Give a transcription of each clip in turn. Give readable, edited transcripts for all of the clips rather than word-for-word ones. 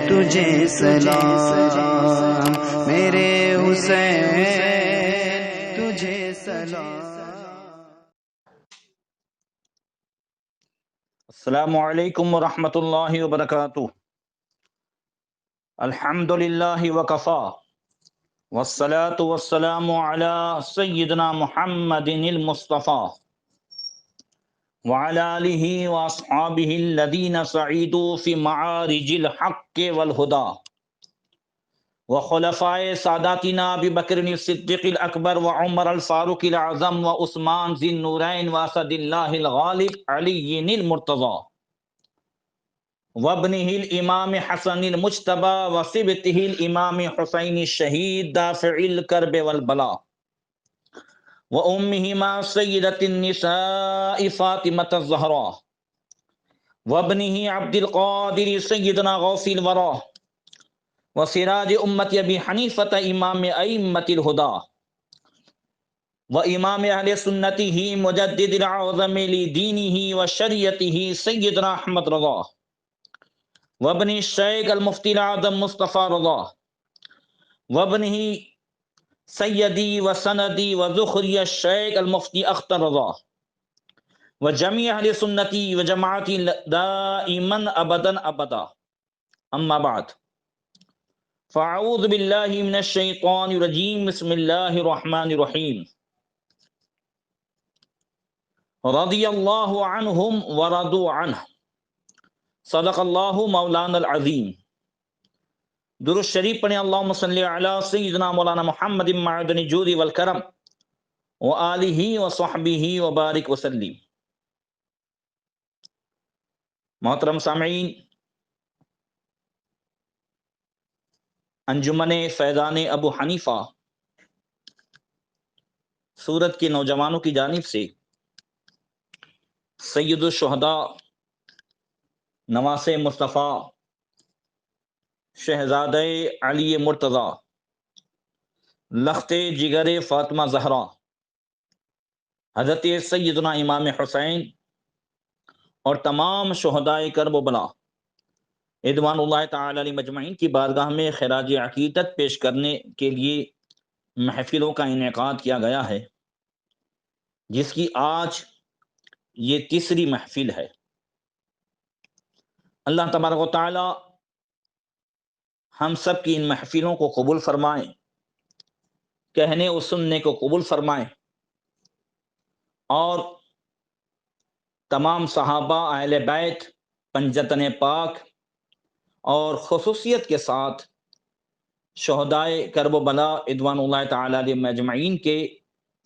تجھے سلام، میرے حسین تجھے سلام۔ السلام علیکم ورحمۃ اللہ وبرکاتہ۔ الحمد للہ وکفا والصلاة والسلام علی سیدنا محمد المصطفیٰ وعلی آلہ واصحابہ الذین سعیدوا فی معارج الحق والہدی وخلفائے ساداتنا ابی بکر الصدیق الاکبر وعمر الفاروق الاعظم وعثمان ذی النورین واسد اللہ الغالب علی المرتضی وابنہ الامام حسن المجتبی وصبتہ الامام حسین الشہید دافع الکرب والبلاء وامہما سیدۃ النساء فاطمۃ الزہراء وابنہ عبد القادر سیدنا غوث الورى وسراج امت ابی حنیفۃ امام ائمۃ الہدی وامام اہل سنتہ مجدد العظم لدینہ وشریعتہ سیدنا احمد رضا وابن الشیخ المفتی الاعظم مصطفیٰ رضا وابنہ سیدی وسندی وذخری الشیخ المفتی اختر رضا وجمیع اہل سنتی وجماعتی دائما ابدا ابدا، اما بعد فاعوذ باللہ من الشیطان الرجیم، بسم اللہ الرحمن الرحیم۔ رضی اللہ عنہم ورضوا عنہ، صدق اللہ مولانا العظیم۔ درود شریف پڑھیں، اللہم صلی علی سیدنا مولانا محمد معدن الجود والکرم وآلہ وصحبہ وبارک وسلم۔ محترم سامعین، انجمن فیضان ابو حنیفہ سورت کے نوجوانوں کی جانب سے سید الشہداء نواسہ مصطفیٰ شہزادہ علی مرتضی لخت جگر فاطمہ زہرا حضرت سیدنا امام حسین اور تمام شہدائے کرب و بلا رضوان اللہ تعالی علیہ مجمعین کی بارگاہ میں خراج عقیدت پیش کرنے کے لیے محفلوں کا انعقاد کیا گیا ہے، جس کی آج یہ تیسری محفل ہے۔ اللہ تبارک و تعالی ہم سب کی ان محفلوں کو قبول فرمائیں، کہنے و سننے کو قبول فرمائیں، اور تمام صحابہ، اہل بیت، پنجتن پاک اور خصوصیت کے ساتھ شہدائے کرب و بلا رضوان اللہ تعالی علیہ مجمعین کے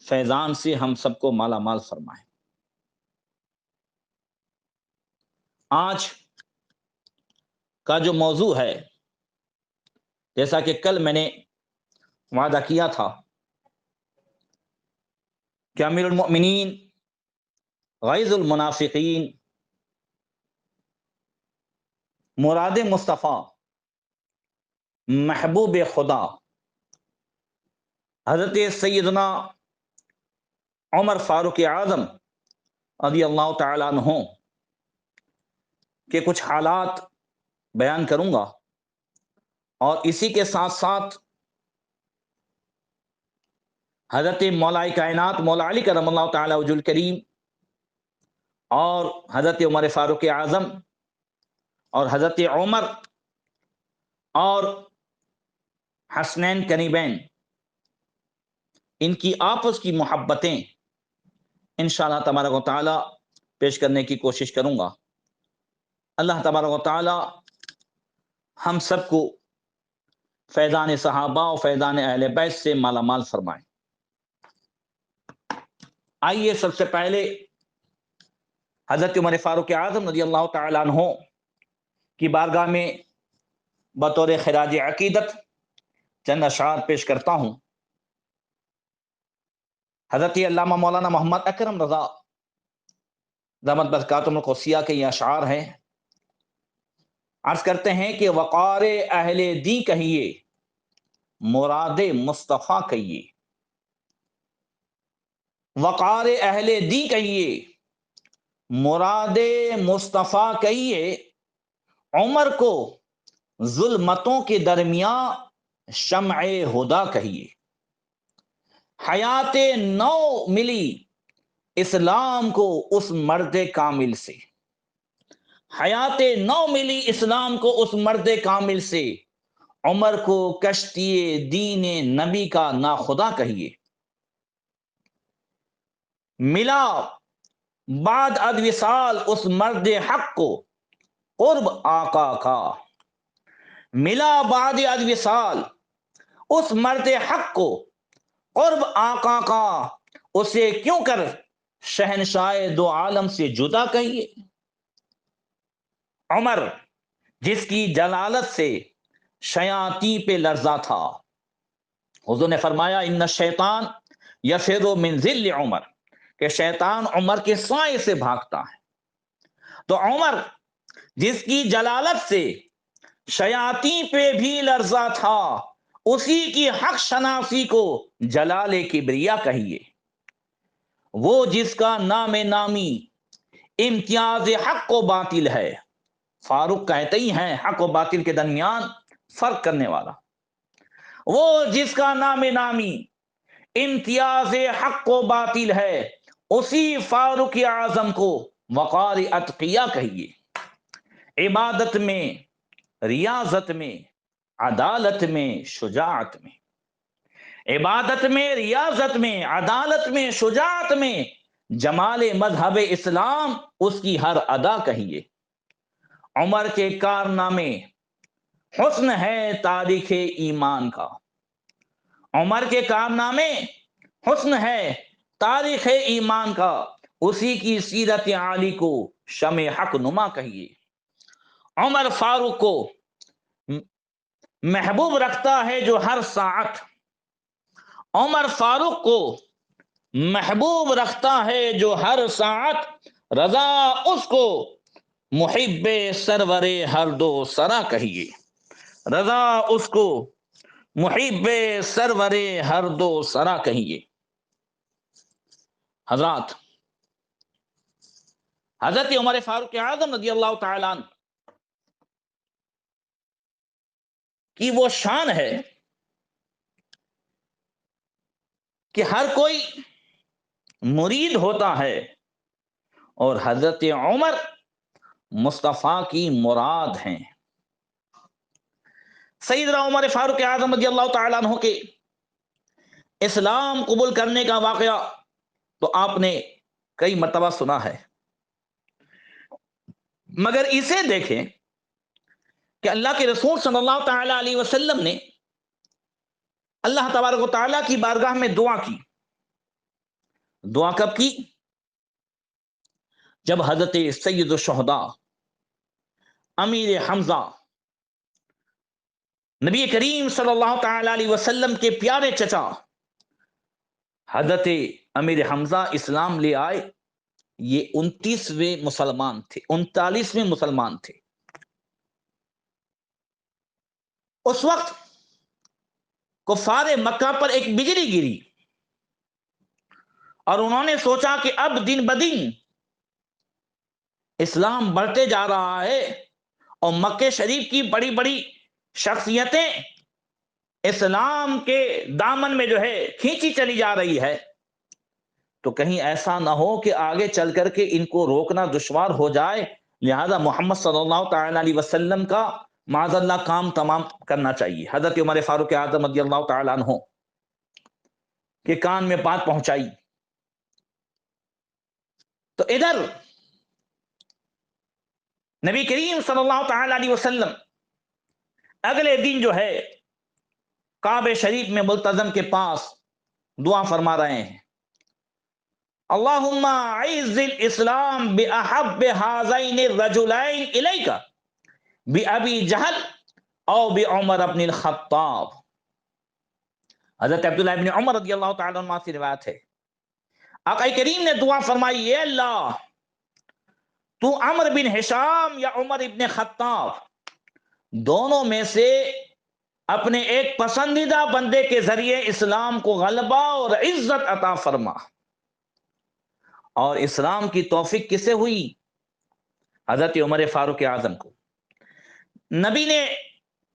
فیضان سے ہم سب کو مالا مال فرمائیں۔ آج کا جو موضوع ہے، جیسا کہ کل میں نے وعدہ کیا تھا کہ امیر المؤمنین غیظ المنافقین مراد مصطفیٰ محبوب خدا حضرت سیدنا عمر فاروق اعظم رضی اللہ تعالیٰ عنہ کے کچھ حالات بیان کروں گا، اور اسی کے ساتھ ساتھ حضرت مولا کائنات مولا علی کرم اللہ تعالیٰ وجہ الکریم اور حضرت عمر فاروق اعظم اور حضرت عمر اور حسنین قریبین، ان کی آپس کی محبتیں انشاءاللہ تبارک و تعالی پیش کرنے کی کوشش کروں گا۔ اللہ تبارک و تعالی ہم سب کو فیضان صحابہ اور فیضان اہل بیت سے مالا مال فرمائیں۔ آئیے سب سے پہلے حضرت عمر فاروق اعظم رضی اللہ تعالیٰ عنہ کی بارگاہ میں بطور خراج عقیدت چند اشعار پیش کرتا ہوں۔ حضرت علامہ مولانا محمد اکرم رضا دامت برکاتہم القدسیہ کے یہ اشعار ہیں۔ عرض کرتے ہیں کہ وقار اہل دی کہیے، مراد مصطفیٰ کہیے۔ وقار اہل دی کہیے، مراد مصطفیٰ کہیے، عمر کو ظلمتوں کے درمیان شمع ہدا کہیے۔ حیات نو ملی اسلام کو اس مرد کامل سے، حیات نو ملی اسلام کو اس مرد کامل سے، عمر کو کشتی دین نبی کا ناخدا کہیے۔ ملا بعد از وصال اس مرد حق کو قرب آقا کا، ملا بعد از وصال اس مرد حق کو قرب آقا کا، اسے کیوں کر شہنشاہ دو عالم سے جدا کہیے۔ عمر جس کی جلالت سے شیاطیں پہ لرزا تھا، حضور نے فرمایا ان الشیطان یفر من ذل عمر، کہ شیطان عمر کے سائے سے بھاگتا ہے۔ تو عمر جس کی جلالت سے شیاطیں پہ بھی لرزا تھا، اسی کی حق شناسی کو جلال کبریا کہیے۔ وہ جس کا نام نامی امتیاز حق و باطل ہے، فاروق کہتے ہی ہیں حق و باطل کے درمیان فرق کرنے والا، وہ جس کا نام نامی امتیاز حق و باطل ہے، اسی فاروق اعظم کو وقار اتقیہ کہیے۔ عبادت میں، ریاضت میں، عدالت میں، شجاعت میں، عبادت میں، ریاضت میں، عدالت میں، شجاعت میں، جمال مذہب اسلام اس کی ہر ادا کہیے۔ عمر کے کارنامے حسن ہے تاریخ ایمان کا، عمر کے کارنامے حسن ہے تاریخ ایمان کا، اسی کی سیرت عالی کو شمع حق نما کہیے۔ عمر فاروق کو محبوب رکھتا ہے جو ہر ساعت، عمر فاروق کو محبوب رکھتا ہے جو ہر ساعت، رضا اس کو محب سرور ہر دو سرا کہیے، رضا اس کو محب سرور ہر دو سرا کہیے۔ حضرات، حضرت عمر فاروق اعظم رضی اللہ تعالیٰ عنہ کی وہ شان ہے کہ ہر کوئی مرید ہوتا ہے، اور حضرت عمر مصطفیٰ کی مراد ہیں۔ سیدنا عمر فاروق اعظم رضی اللہ تعالیٰ عنہ کے اسلام قبول کرنے کا واقعہ تو آپ نے کئی مرتبہ سنا ہے، مگر اسے دیکھیں کہ اللہ کے رسول صلی اللہ تعالیٰ علیہ وسلم نے اللہ تبارک و تعالیٰ کی بارگاہ میں دعا کی۔ دعا کب کی؟ جب حضرت سید الشہداء امیر حمزہ نبی کریم صلی اللہ تعالی علیہ وسلم کے پیارے چچا حضرت امیر حمزہ اسلام لے آئے۔ یہ 29ویں مسلمان تھے، 39ویں مسلمان تھے۔ اس وقت کفار مکہ پر ایک بجلی گری، اور انہوں نے سوچا کہ اب دن بدن اسلام بڑھتے جا رہا ہے، اور مکہ شریف کی بڑی بڑی شخصیتیں اسلام کے دامن میں جو ہے کھینچی چلی جا رہی ہے، تو کہیں ایسا نہ ہو کہ آگے چل کر کے ان کو روکنا دشوار ہو جائے، لہذا محمد صلی اللہ تعالی علیہ وسلم کا معاذ اللہ کام تمام کرنا چاہیے۔ حضرت عمر فاروق اعظم رضی اللہ تعالی عنہ کے کان میں بات پہنچائی، تو ادھر نبی کریم صلی اللہ تعالی علیہ وسلم اگلے دن جو ہے کعبہ شریف میں ملتزم کے پاس دعا فرما رہے ہیں، اللہم اعز الاسلام باحب ہذین الرجلین الیک بابی جہل او بعمر بن الخطاب۔ حضرت عبداللہ ابن عمر رضی اللہ تعالیٰ عنہ سے روایت ہے، آقا کریم نے دعا فرمائی، اے اللہ تو عمر بن ہشام یا عمر ابن خطاب دونوں میں سے اپنے ایک پسندیدہ بندے کے ذریعے اسلام کو غلبہ اور عزت عطا فرما۔ اور اسلام کی توفیق کسے ہوئی؟ حضرت عمر فاروق اعظم کو۔ نبی نے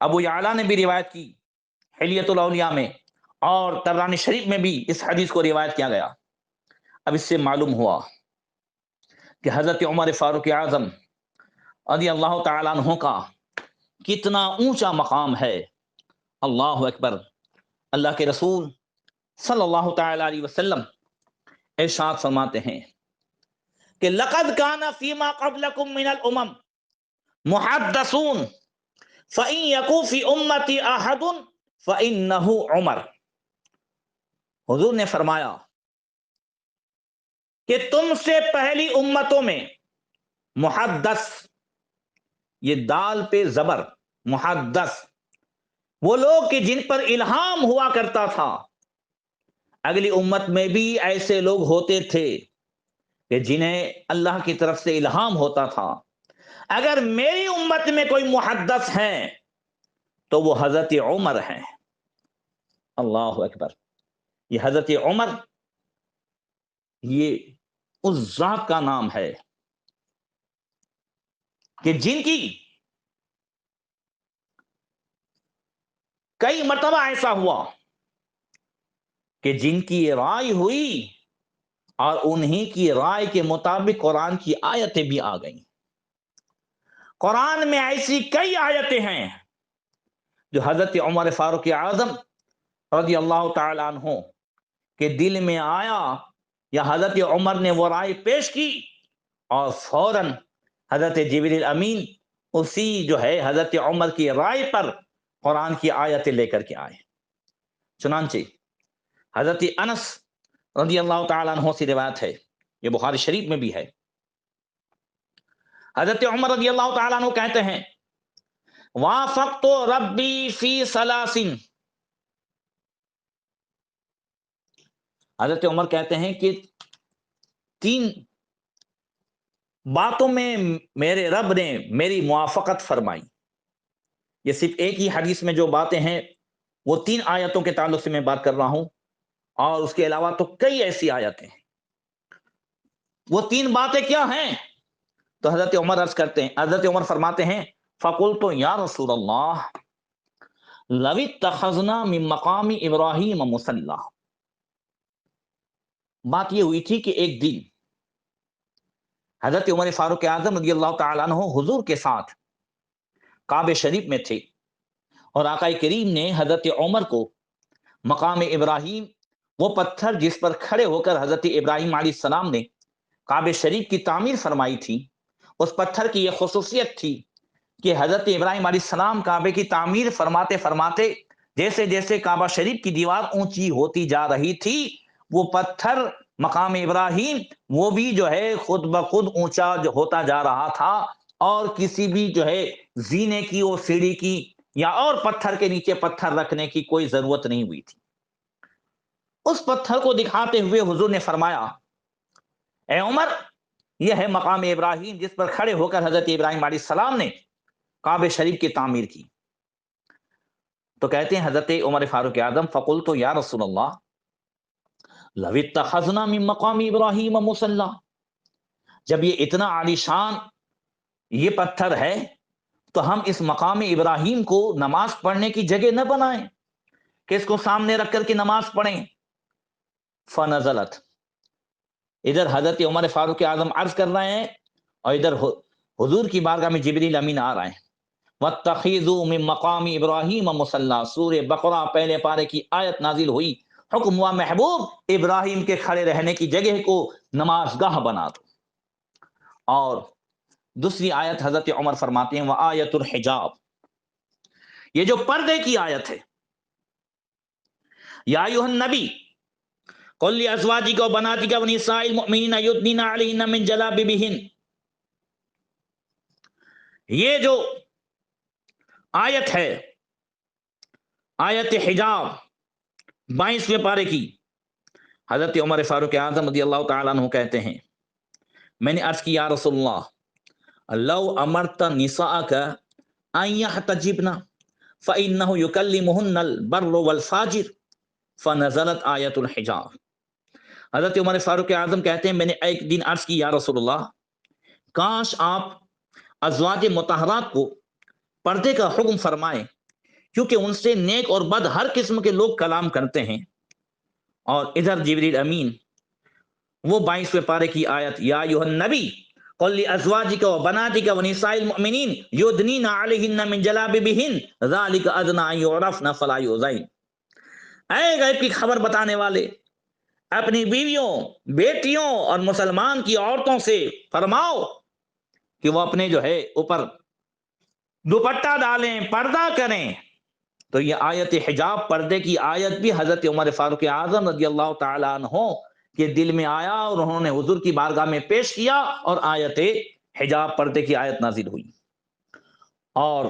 ابو یعلا نے بھی روایت کی حلیت الاولیاء میں، اور طبرانی شریف میں بھی اس حدیث کو روایت کیا گیا۔ اب اس سے معلوم ہوا کہ حضرت عمر فاروق اعظم رضی اللہ تعالیٰ عنہ کا کتنا اونچا مقام ہے۔ اللہ اکبر۔ اللہ کے رسول صلی اللہ تعالی علیہ وسلم ارشاد فرماتے ہیں کہ لقد کان فیما قبلکم من الامم محدثون فإن یکو فی امتی احد فإنہ عمر۔ حضور نے فرمایا کہ تم سے پہلی امتوں میں محدث، یہ دال پہ زبر، محدث، وہ لوگ کہ جن پر الہام ہوا کرتا تھا، اگلی امت میں بھی ایسے لوگ ہوتے تھے کہ جنہیں اللہ کی طرف سے الہام ہوتا تھا۔ اگر میری امت میں کوئی محدث ہیں تو وہ حضرت عمر ہیں۔ اللہ اکبر۔ یہ حضرت عمر، یہ اس ذات کا نام ہے کہ جن کی کئی مرتبہ ایسا ہوا کہ جن کی رائے ہوئی اور انہی کی رائے کے مطابق قرآن کی آیتیں بھی آ گئیں۔ قرآن میں ایسی کئی آیتیں ہیں جو حضرت عمر فاروق اعظم رضی اللہ تعالی عنہ کے دل میں آیا، یا حضرت عمر نے وہ رائے پیش کی اور فوراً حضرت جبریل امین اسی جو ہے حضرت عمر کی رائے پر قرآن کی آیتیں لے کر کے آئے۔ چنانچہ حضرت انس رضی اللہ تعالیٰ عنہ سے روایت ہے، یہ بخاری شریف میں بھی ہے، حضرت عمر رضی اللہ تعالیٰ عنہ کہتے ہیں وافقت ربی فی ثلاث۔ حضرت عمر کہتے ہیں کہ 3 باتوں میں میرے رب نے میری موافقت فرمائی۔ یہ صرف ایک ہی حدیث میں جو باتیں ہیں وہ 3 آیتوں کے تعلق سے میں بات کر رہا ہوں، اور اس کے علاوہ تو کئی ایسی آیتیں ہیں۔ وہ 3 باتیں کیا ہیں؟ تو حضرت عمر عرض کرتے ہیں، حضرت عمر فرماتے ہیں فقلت یا رسول اللہ لو اتخذنا من مقام ابراہیم مصلی۔ بات یہ ہوئی تھی کہ ایک دن حضرت عمر فاروق اعظم رضی اللہ تعالیٰ عنہ حضور کے ساتھ کعبہ شریف میں تھے، اور آقا کریم نے حضرت عمر کو مقام ابراہیم، وہ پتھر جس پر کھڑے ہو کر حضرت ابراہیم علیہ السلام نے کعبہ شریف کی تعمیر فرمائی تھی، اس پتھر کی یہ خصوصیت تھی کہ حضرت ابراہیم علیہ السلام کعبے کی تعمیر فرماتے فرماتے جیسے جیسے کعبہ شریف کی دیوار اونچی ہوتی جا رہی تھی، وہ پتھر مقام ابراہیم وہ بھی جو ہے خود بخود اونچا ہوتا جا رہا تھا، اور کسی بھی جو ہے زینے کی اور سیڑھی کی یا اور پتھر کے نیچے پتھر رکھنے کی کوئی ضرورت نہیں ہوئی تھی۔ اس پتھر کو دکھاتے ہوئے حضور نے فرمایا اے عمر، یہ ہے مقام ابراہیم جس پر کھڑے ہو کر حضرت ابراہیم علیہ السلام نے کعبہ شریف کی تعمیر کی۔ تو کہتے ہیں حضرت عمر فاروق اعظم فقلت یا رسول اللہ لو اتخذنا من مقام ابراہیم مصلی، جب یہ اتنا عالی شان یہ پتھر ہے تو ہم اس مقام ابراہیم کو نماز پڑھنے کی جگہ نہ بنائیں کہ اس کو سامنے رکھ کر کے نماز پڑھیں۔ فنزلت، ادھر حضرت عمر فاروق اعظم عرض کر رہے ہیں اور ادھر حضور کی بارگاہ میں جبریل امین آ رہے ہیں۔ وَاتَّخِذُوا مِن مَّقَامِ إِبْرَاهِيمَ مُصَلًّى، سورہ بقرہ پہلے پارے کی آیت نازل ہوئی، حکم ہوا محبوب ابراہیم کے کھڑے رہنے کی جگہ کو نماز گاہ بنا دو۔ اور دوسری آیت حضرت عمر فرماتے ہیں وآیت الحجاب، یہ جو پردے کی آیت ہے، یا ایھا النبی قل لأزواجک وبناتک ونساء المؤمنین یدنین علیہن من جلابیبہن، یہ جو آیت ہے آیت حجاب 22ویں پارے کی، حضرت عمر فاروق اعظم رضی اللہ تعالیٰ عنہ کہتے ہیں میں نے عرض کی یا رسول اللہ لو امرت نساءک ان یحتجبن فإنہ یکلمہن البر والفاجر فنزلت آیت الحجاب۔ حضرت عمر فاروق اعظم کہتے ہیں میں نے ایک دن عرض کی یا رسول اللہ کاش آپ ازواج مطہرات کو پردے کا حکم فرمائیں کیونکہ ان سے نیک اور بد ہر قسم کے لوگ کلام کرتے ہیں۔ اور ادھر جبریل امین وہ 22ویں پارے کی آیت، یا ایھا النبی قل لازواجک وبناتک ونساء المؤمنین یدنین علیہن من جلابیبہن ذلک ادنی ان یعرفن فلا یؤذین۔ اے غیب کی خبر بتانے والے، اپنی بیویوں، بیٹیوں اور مسلمان کی عورتوں سے فرماؤ کہ وہ اپنے جو ہے اوپر دوپٹہ ڈالیں، پردہ کریں۔ تو یہ آیت حجاب پردے کی آیت بھی حضرت عمر فاروق اعظم رضی اللہ تعالی عنہ کے دل میں آیا اور انہوں نے حضور کی بارگاہ میں پیش کیا اور آیت حجاب پردے کی آیت نازل ہوئی۔ اور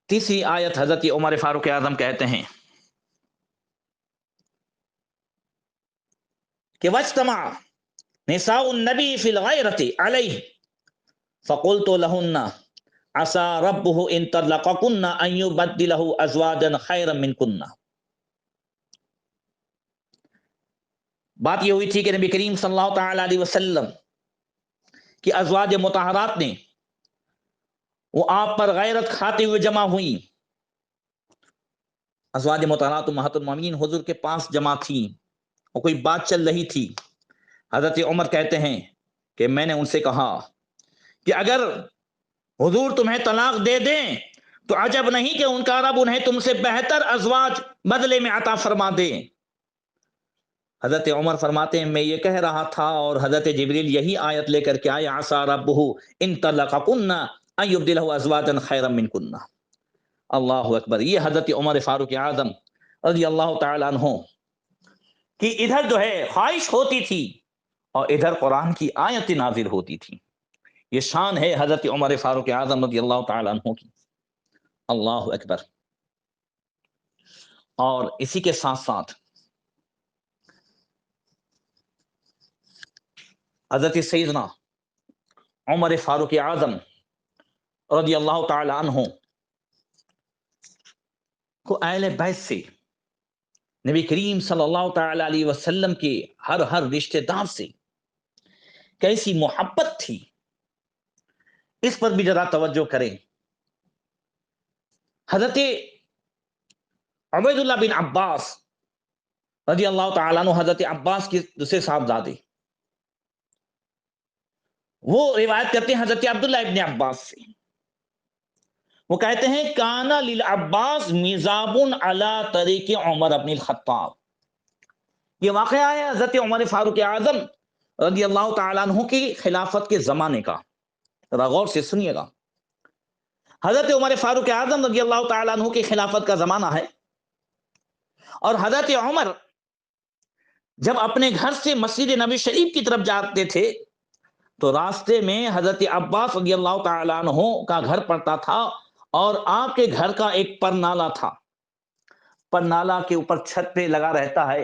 تیسری آیت حضرت عمر فاروق اعظم کہتے ہیں کہ وَاجْتَمَعَ نِسَاءُ النَّبِيِّ فِي الْغِيرَةِ عَلَيْهِ فَقُلْتُ لَهُنَّ عَسَىٰ رَبُّهُ إِن طَلَّقَكُنَّ أَن يُبَدِّلَهُ أَزْوَاجًا خَيْرًا مِنكُنَّ۔ بات یہ ہوئی تھی کہ نبی کریم صلی اللہ تعالی علیہ وسلم کی ازواج مطہرات نے وہ آپ پر غیرت کھاتے ہوئے جمع ہوئی۔ ازواج مطہرات امہات المومنین حضور کے پاس جمع تھی، اور کوئی بات چل رہی تھی۔ حضرت عمر کہتے ہیں کہ میں نے ان سے کہا کہ اگر حضور تمہیں طلاق دے دیں تو عجب نہیں کہ ان کا رب انہیں تم سے بہتر ازواج بدلے میں عطا فرما دے۔ حضرت عمر فرماتے ہیں میں یہ کہہ رہا تھا اور حضرت جبریل یہی آیت لے کر کے آئے، عسیٰ ربہ ان طلقکن ان یبدلہ ازواجا خیرا منکن۔ اللہ اکبر۔ یہ حضرت عمر فاروق اعظم رضی اللہ تعالی عنہ کہ ادھر جو ہے خواہش ہوتی تھی اور ادھر قرآن کی آیت نازل ہوتی تھی۔ یہ شان ہے حضرت عمر فاروق اعظم رضی اللہ تعالی عنہ کی۔ اللہ اکبر۔ اور اسی کے ساتھ ساتھ حضرت سیدنا عمر فاروق اعظم رضی اللہ تعالی عنہ کو اہل بیت سے، نبی کریم صلی اللہ تعالی علیہ وسلم کے ہر رشتہ دار سے کیسی محبت تھی، اس پر بھی ذرا توجہ کریں۔ حضرت عبید اللہ بن عباس رضی اللہ تعالیٰ عنہ، حضرت عباس کے دوسرے صاحبزادے، وہ روایت کرتے ہیں حضرت عبداللہ ابن عباس سے، وہ کہتے ہیں کان للعباس میزاب علی طریق عمر بن الخطاب۔ یہ واقعہ ہے حضرت عمر فاروق اعظم رضی اللہ تعالیٰ عنہ کی خلافت کے زمانے کا، ذرا غور سے سنیے گا۔ حضرت عمر فاروق اعظم رضی اللہ تعالیٰ عنہ کی خلافت کا زمانہ ہے، اور حضرت عمر جب اپنے گھر سے مسجد نبی شریف کی طرف جاتے تھے تو راستے میں حضرت عباس رضی اللہ تعالیٰ عنہ کا گھر پڑتا تھا، اور آپ کے گھر کا ایک پرنالا تھا۔ پرنالا کے اوپر چھت پہ لگا رہتا ہے،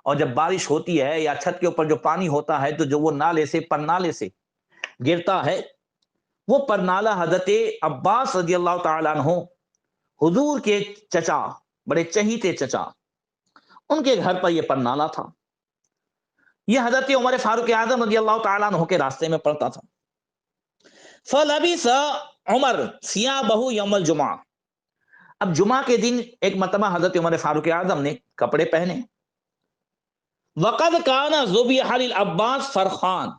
اور جب بارش ہوتی ہے یا چھت کے اوپر جو پانی ہوتا ہے تو جو وہ نالے سے پرنالے سے گرتا ہے، وہ پرنالا حضرت عباس رضی اللہ تعالیٰ عنہ حضور کے چچا، بڑے چہیتے چچا، ان کے گھر پر یہ پرنالا تھا۔ یہ حضرت عمر فاروق اعظم رضی اللہ تعالیٰ عنہ کے راستے میں پڑتا تھا۔ فلبس عمر ثیابہ یوم الجمعہ۔ اب جمعہ کے دن ایک مرتبہ حضرت عمر فاروق اعظم نے کپڑے پہنے۔ وقد کان ذبح للعباس فرخان،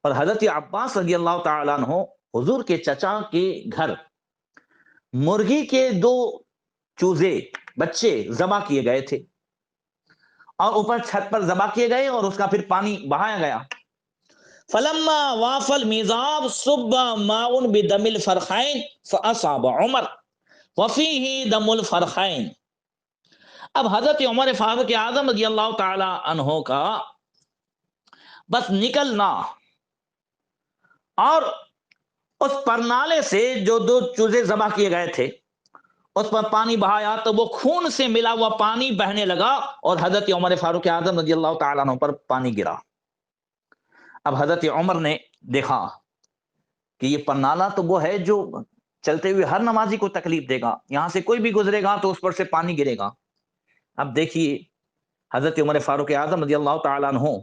اور حضرت عباس رضی اللہ تعالیٰ عنہ حضور کے چچا کے گھر مرغی کے 2 چوزے بچے ذبح کیے گئے تھے، اور اوپر چھت پر ذبح کیے گئے اور اس کا پھر پانی بہایا گیا۔ فلما واف المیزاب صب ماء بدم الفرخین فاصاب عمر وفیہ دم الفرخین۔ اب حضرت عمر فاروق اعظم رضی اللہ تعالی عنہ کا بس نکلنا اور اس پرنالے سے جو 2 چوزے ذبح کیے گئے تھے اس پر پانی بہایا تو وہ خون سے ملا ہوا پانی بہنے لگا، اور حضرت عمر فاروق اعظم رضی اللہ تعالیٰ عنہ پر پانی گرا۔ اب حضرت عمر نے دیکھا کہ یہ پرنالا تو وہ ہے جو چلتے ہوئے ہر نمازی کو تکلیف دے گا، یہاں سے کوئی بھی گزرے گا تو اس پر سے پانی گرے گا۔ اب دیکھیے حضرت عمر فاروق اعظم رضی اللہ تعالیٰ عنہ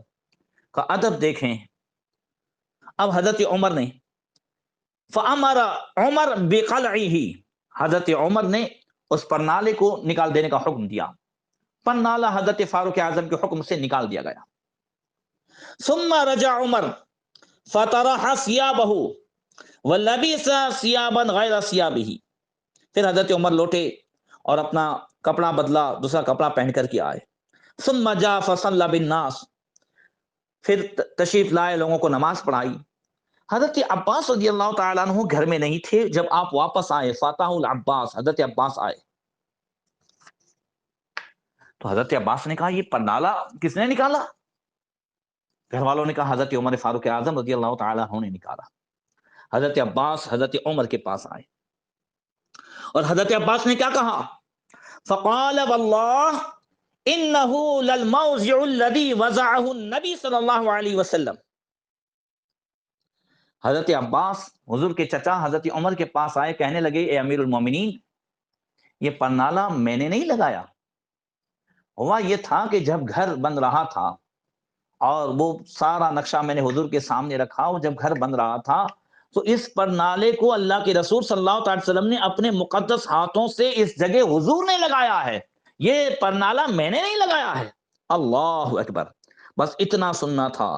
کا ادب دیکھیں۔ اب حضرت عمر نے فامر عمر بقلعہ، حضرت عمر نے اس پرنالے کو نکال دینے کا حکم دیا. پرنالہ حضرت فاروق اعظم کے حکم سے نکال دیا گیا. ثم رجع عمر فطرح ثيابه ولبس ثيابا غير ثيابه. پھر حضرت عمر لوٹے اور اپنا کپڑا بدلا، دوسرا کپڑا پہن کر کے آئے. ثم جاء فصلى بالناس، پھر تشریف لائے، لوگوں کو نماز پڑھائی. حضرت عباس رضی اللہ تعالیٰ عنہ گھر میں نہیں تھے جب آپ واپس آئے. فاتح العباس، حضرت عباس آئے تو حضرت عباس نے کہا یہ پرنالہ کس نے نکالا؟ گھر والوں نے کہا حضرت عمر فاروق اعظم رضی اللہ تعالیٰ عنہ نے نکالا. حضرت عباس حضرت عمر کے پاس آئے اور حضرت عباس نے کیا کہا؟ فقال واللہ انہ للموضع الذی وضعہ النبی صلی اللہ علیہ وسلم. حضرت عباس حضور کے چچا حضرت عمر کے پاس آئے، کہنے لگے اے امیر المومنین، یہ پرنالہ میں نے نہیں لگایا. ہوا یہ تھا کہ جب گھر بن رہا تھا اور وہ سارا نقشہ میں نے حضور کے سامنے رکھا، اور جب گھر بن رہا تھا تو اس پرنالے کو اللہ کے رسول صلی اللہ علیہ وسلم نے اپنے مقدس ہاتھوں سے اس جگہ حضور نے لگایا ہے، یہ پرنالہ میں نے نہیں لگایا ہے. اللہ اکبر، بس اتنا سننا تھا.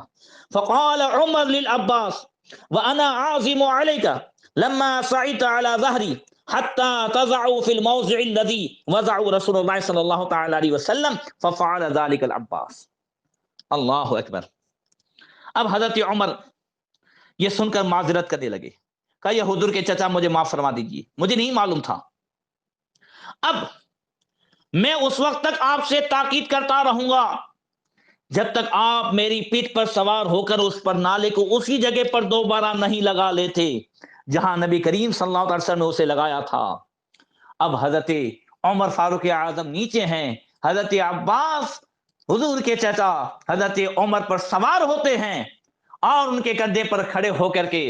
فقال عمر للعباس وانا عازم عليك لما صعدت على ظهري حتى تضعوا في الموضع الذي وضعوا رسول الله صلى الله تعالى عليه وسلم ففعل ذلك العباس. اللہ اکبر. اب حضرت عمر یہ سن کر معذرت کرنے لگے، کہا یہ حضور کے چچا مجھے معاف فرما دیجیے، مجھے نہیں معلوم تھا. اب میں اس وقت تک آپ سے تاکید کرتا رہوں گا جب تک آپ میری پیٹھ پر سوار ہو کر اس پرنالے کو اسی جگہ پر دوبارہ نہیں لگا لیتے جہاں نبی کریم صلی اللہ علیہ وسلم نے اسے لگایا تھا. اب حضرت عمر فاروق اعظم نیچے ہیں، حضرت عباس حضور کے چچا حضرت عمر پر سوار ہوتے ہیں اور ان کے کندھے پر کھڑے ہو کر کے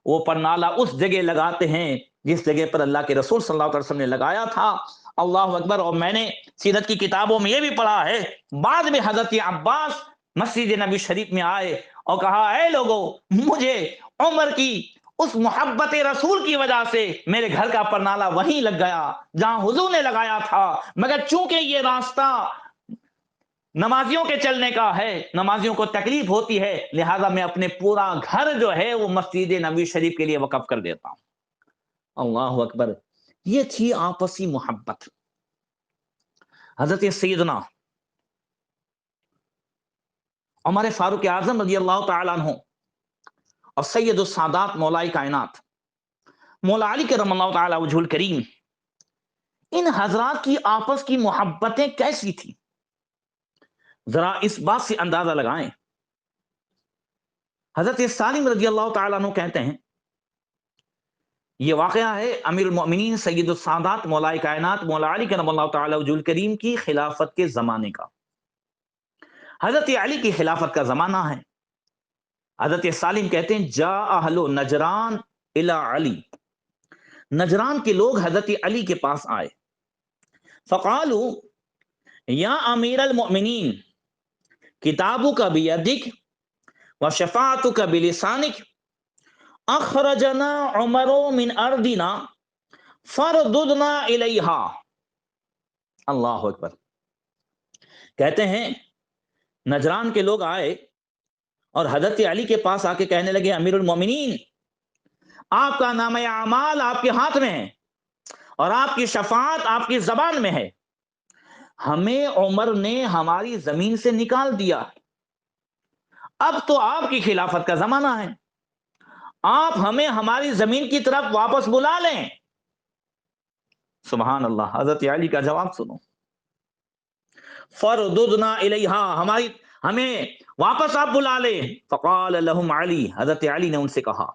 وہ پرنالہ اس جگہ لگاتے ہیں جس جگہ پر اللہ کے رسول صلی اللہ علیہ وسلم نے لگایا تھا. اللہ اکبر. اور میں نے سیرت کی کتابوں میں یہ بھی پڑھا ہے، بعد میں حضرت عباس مسجد نبی شریف میں آئے اور کہا اے لوگو، مجھے عمر کی اس محبت رسول کی وجہ سے میرے گھر کا پرنالہ وہیں لگ گیا جہاں حضور نے لگایا تھا، مگر چونکہ یہ راستہ نمازیوں کے چلنے کا ہے، نمازیوں کو تکلیف ہوتی ہے، لہذا میں اپنے پورا گھر جو ہے وہ مسجد نبی شریف کے لیے وقف کر دیتا ہوں. اللہ اکبر. یہ تھی آپسی محبت. حضرت سیدنا عمر فاروق اعظم رضی اللہ تعالیٰ عنہ اور سید السادات مولا کائنات مولا علی کرم اللہ تعالیٰ وجہ الکریم، ان حضرات کی آپس کی محبتیں کیسی تھی ذرا اس بات سے اندازہ لگائیں. حضرت سالم رضی اللہ تعالیٰ عنہ کہتے ہیں، یہ واقعہ ہے امیر المؤمنین سید السادات مولا کائنات مولا علی کرم اللہ تعالیٰ وجہ الکریم کی خلافت کے زمانے کا. حضرت علی کی خلافت کا زمانہ ہے. حضرت سالم کہتے ہیں جا اہل نجران الی علی، نجران کے لوگ حضرت علی کے پاس آئے. فقالوا یا امیر المؤمنین کتابک بیدک وشفاعتک بلسانک اخرجنا عمر من ارضنا فرددنا الیہا. اللہ اکبر. کہتے ہیں نجران کے لوگ آئے اور حضرت علی کے پاس آ کے کہنے لگے امیر المومنین، آپ کا نام اعمال آپ کے ہاتھ میں ہے اور آپ کی شفاعت آپ کی زبان میں ہے. ہمیں عمر نے ہماری زمین سے نکال دیا، اب تو آپ کی خلافت کا زمانہ ہے، آپ ہمیں ہماری زمین کی طرف واپس بلا لیں. سبحان اللہ. حضرت علی کا جواب سنو، فرددنا الیہا، ہمیں واپس آپ بلا لیں. فقال لهم علی، حضرت علی نے ان سے کہا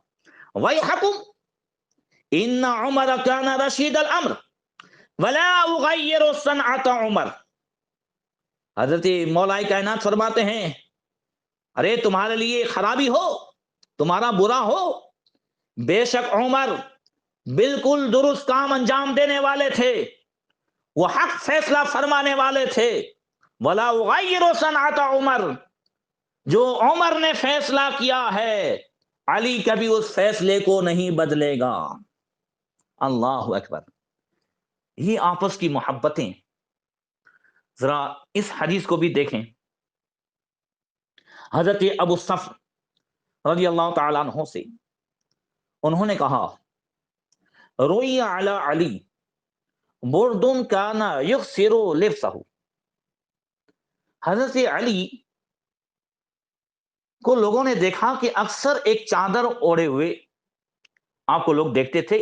ویحکم ان عمر کان رشید الامر ولا اغیر صنعت عمر. حضرت مولا کائنات فرماتے ہیں ارے تمہارے لیے خرابی ہو، تمہارا برا ہو، بے شک عمر بالکل درست کام انجام دینے والے تھے، وہ حق فیصلہ فرمانے والے تھے. ولا اغیر صنعت عمر، جو عمر نے فیصلہ کیا ہے علی کبھی اس فیصلے کو نہیں بدلے گا. اللہ اکبر. یہ آپس کی محبتیں ذرا اس حدیث کو بھی دیکھیں. حضرت ابو صفر رضی اللہ تعالیٰ عنہ سے انہوں نے کہا روی علی علی بردن کانا یکسر لبسہ. حضرت علی کو لوگوں نے دیکھا کہ اکثر ایک چادر اوڑے ہوئے آپ کو لوگ دیکھتے تھے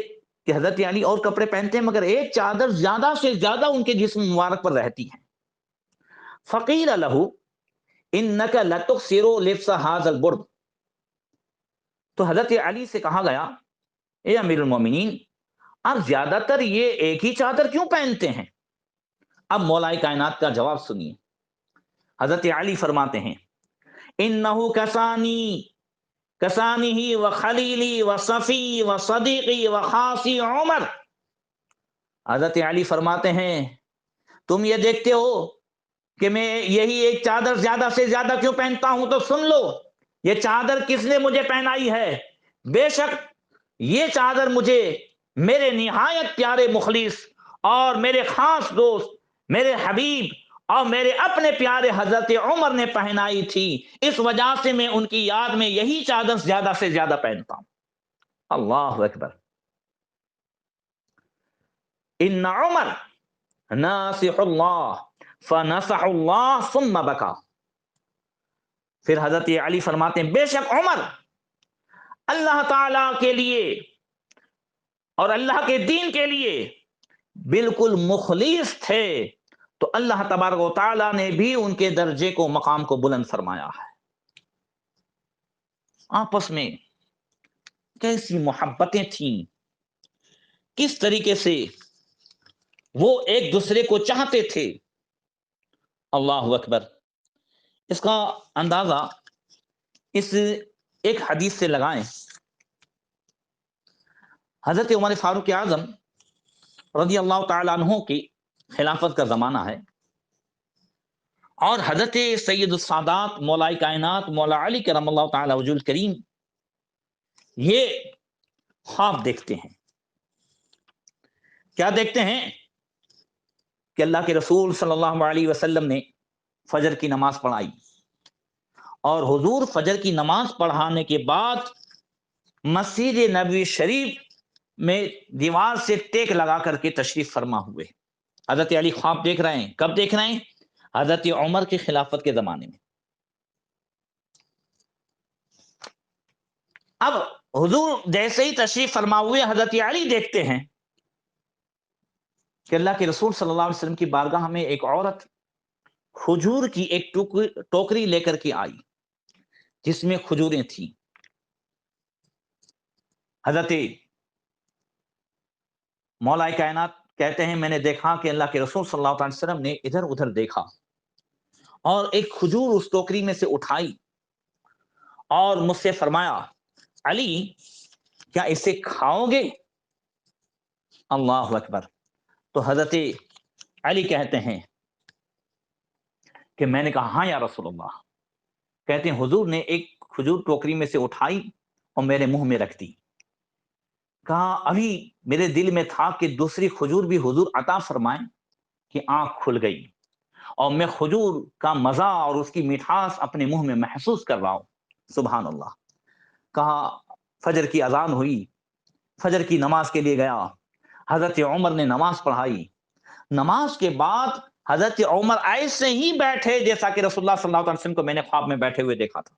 کہ حضرت علی اور کپڑے پہنتے ہیں مگر ایک چادر زیادہ سے زیادہ ان کے جسم مبارک پر رہتی ہے. فقیل لہ انک لتکسر لبس ھذا البرد. تو حضرت علی سے کہا گیا اے امیر المومنین آپ زیادہ تر یہ ایک ہی چادر کیوں پہنتے ہیں؟ اب مولا کائنات کا جواب سنیے. حضرت علی فرماتے ہیں انہو کسانی کسانی ہی و خلیلی و صفی و صدیقی و خاصی عمر. حضرت علی فرماتے ہیں تم یہ دیکھتے ہو کہ میں یہی ایک چادر زیادہ سے زیادہ کیوں پہنتا ہوں تو سن لو یہ چادر کس نے مجھے پہنائی ہے. بے شک یہ چادر مجھے میرے نہایت پیارے مخلص اور میرے خاص دوست میرے حبیب اور میرے اپنے پیارے حضرت عمر نے پہنائی تھی. اس وجہ سے میں ان کی یاد میں یہی چادر زیادہ سے زیادہ پہنتا ہوں. اللہ اکبر. ان عمر ناصح اللہ فنصح اللہ ثم بکا. پھر حضرت علی فرماتے ہیں بے شک عمر اللہ تعالی کے لیے اور اللہ کے دین کے لیے بالکل مخلص تھے تو اللہ تبارک و تعالی نے بھی ان کے درجے کو مقام کو بلند فرمایا ہے. آپس میں کیسی محبتیں تھیں, کس طریقے سے وہ ایک دوسرے کو چاہتے تھے. اللہ اکبر. اس کا اندازہ اس ایک حدیث سے لگائیں. حضرت عمر فاروق اعظم رضی اللہ تعالیٰ عنہ کی خلافت کا زمانہ ہے اور حضرت سید السادات مولا کائنات مولا علی کرم اللہ تعالی وجہ الکریم یہ خواب دیکھتے ہیں. کیا دیکھتے ہیں کہ اللہ کے رسول صلی اللہ علیہ وسلم نے فجر کی نماز پڑھائی اور حضور فجر کی نماز پڑھانے کے بعد مسجد نبوی شریف میں دیوار سے ٹیک لگا کر کے تشریف فرما ہوئے. حضرت علی خواب دیکھ رہے ہیں. کب دیکھ رہے ہیں؟ حضرت عمر کی خلافت کے زمانے میں. اب حضور جیسے ہی تشریف فرما ہوئے حضرت علی دیکھتے ہیں کہ اللہ کے رسول صلی اللہ علیہ وسلم کی بارگاہ میں ایک عورت کھجور کی ایک ٹوکری لے کر کے آئی جس میں کھجوریں تھیں. حضرت مولا کائنات کہتے ہیں میں نے دیکھا کہ اللہ کے رسول صلی اللہ علیہ وسلم نے ادھر ادھر دیکھا اور ایک کھجور اس ٹوکری میں سے اٹھائی اور مجھ سے فرمایا علی کیا اسے کھاؤ گے؟ اللہ اکبر. تو حضرت علی کہتے ہیں کہ میں نے کہا ہاں یا رسول اللہ. کہتے ہیں حضور نے ایک کھجور ٹوکری میں سے اٹھائی اور میرے منہ میں رکھ دی. کہا ابھی میرے دل میں تھا کہ دوسری کھجور بھی حضور عطا فرمائیں کہ آنکھ کھل گئی اور میں کھجور کا مزہ اور اس کی مٹھاس اپنے منہ میں محسوس کر رہا ہوں. سبحان اللہ. کہا فجر کی اذان ہوئی, فجر کی نماز کے لیے گیا. حضرت عمر نے نماز پڑھائی. نماز کے بعد حضرت عمر ایسے ہی بیٹھے جیسا کہ رسول اللہ صلی اللہ علیہ وسلم کو میں نے خواب میں بیٹھے ہوئے دیکھا تھا.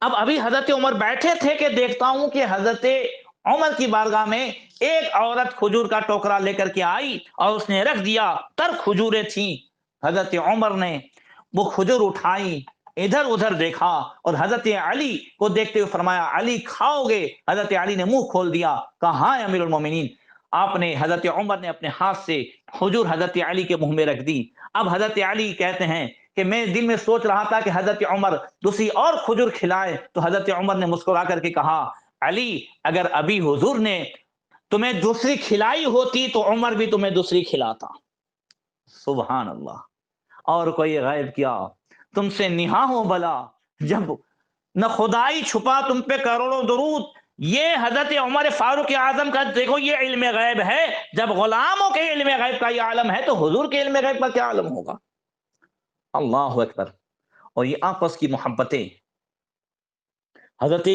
اب ابھی حضرت عمر بیٹھے تھے کہ دیکھتا ہوں کہ حضرت عمر کی بارگاہ میں ایک عورت کھجور کا ٹوکرا لے کر کے آئی اور اس نے رکھ دیا. تر کھجوریں تھیں. حضرت عمر نے وہ کھجور اٹھائی, ادھر ادھر دیکھا اور حضرت علی کو دیکھتے ہوئے فرمایا علی کھاؤ گے؟ حضرت علی نے منہ کھول دیا. کہا ہاں امیر المومنین. آپ نے حضرت عمر نے اپنے ہاتھ سے کھجور حضرت علی کے منہ میں رکھ دی. اب حضرت علی کہتے ہیں کہ میں دل میں سوچ رہا تھا کہ حضرت عمر دوسری اور کھجور کھلائے تو حضرت عمر نے مسکرا کر کے کہا علی اگر ابھی حضور نے تمہیں دوسری کھلائی ہوتی تو عمر بھی تمہیں دوسری کھلاتا. سبحان اللہ. اور کوئی غیب کیا تم سے نہا ہو بلا جب نہ خدائی چھپا تم پہ کروڑوں درود یہ حضرت عمر فاروق اعظم کا دیکھو یہ علم غیب ہے. جب غلاموں کے علم غیب کا یہ عالم ہے تو حضور کے علم غیب کا کیا عالم ہوگا؟ اللہ اکبر. اور یہ آپس کی محبتیں. حضرت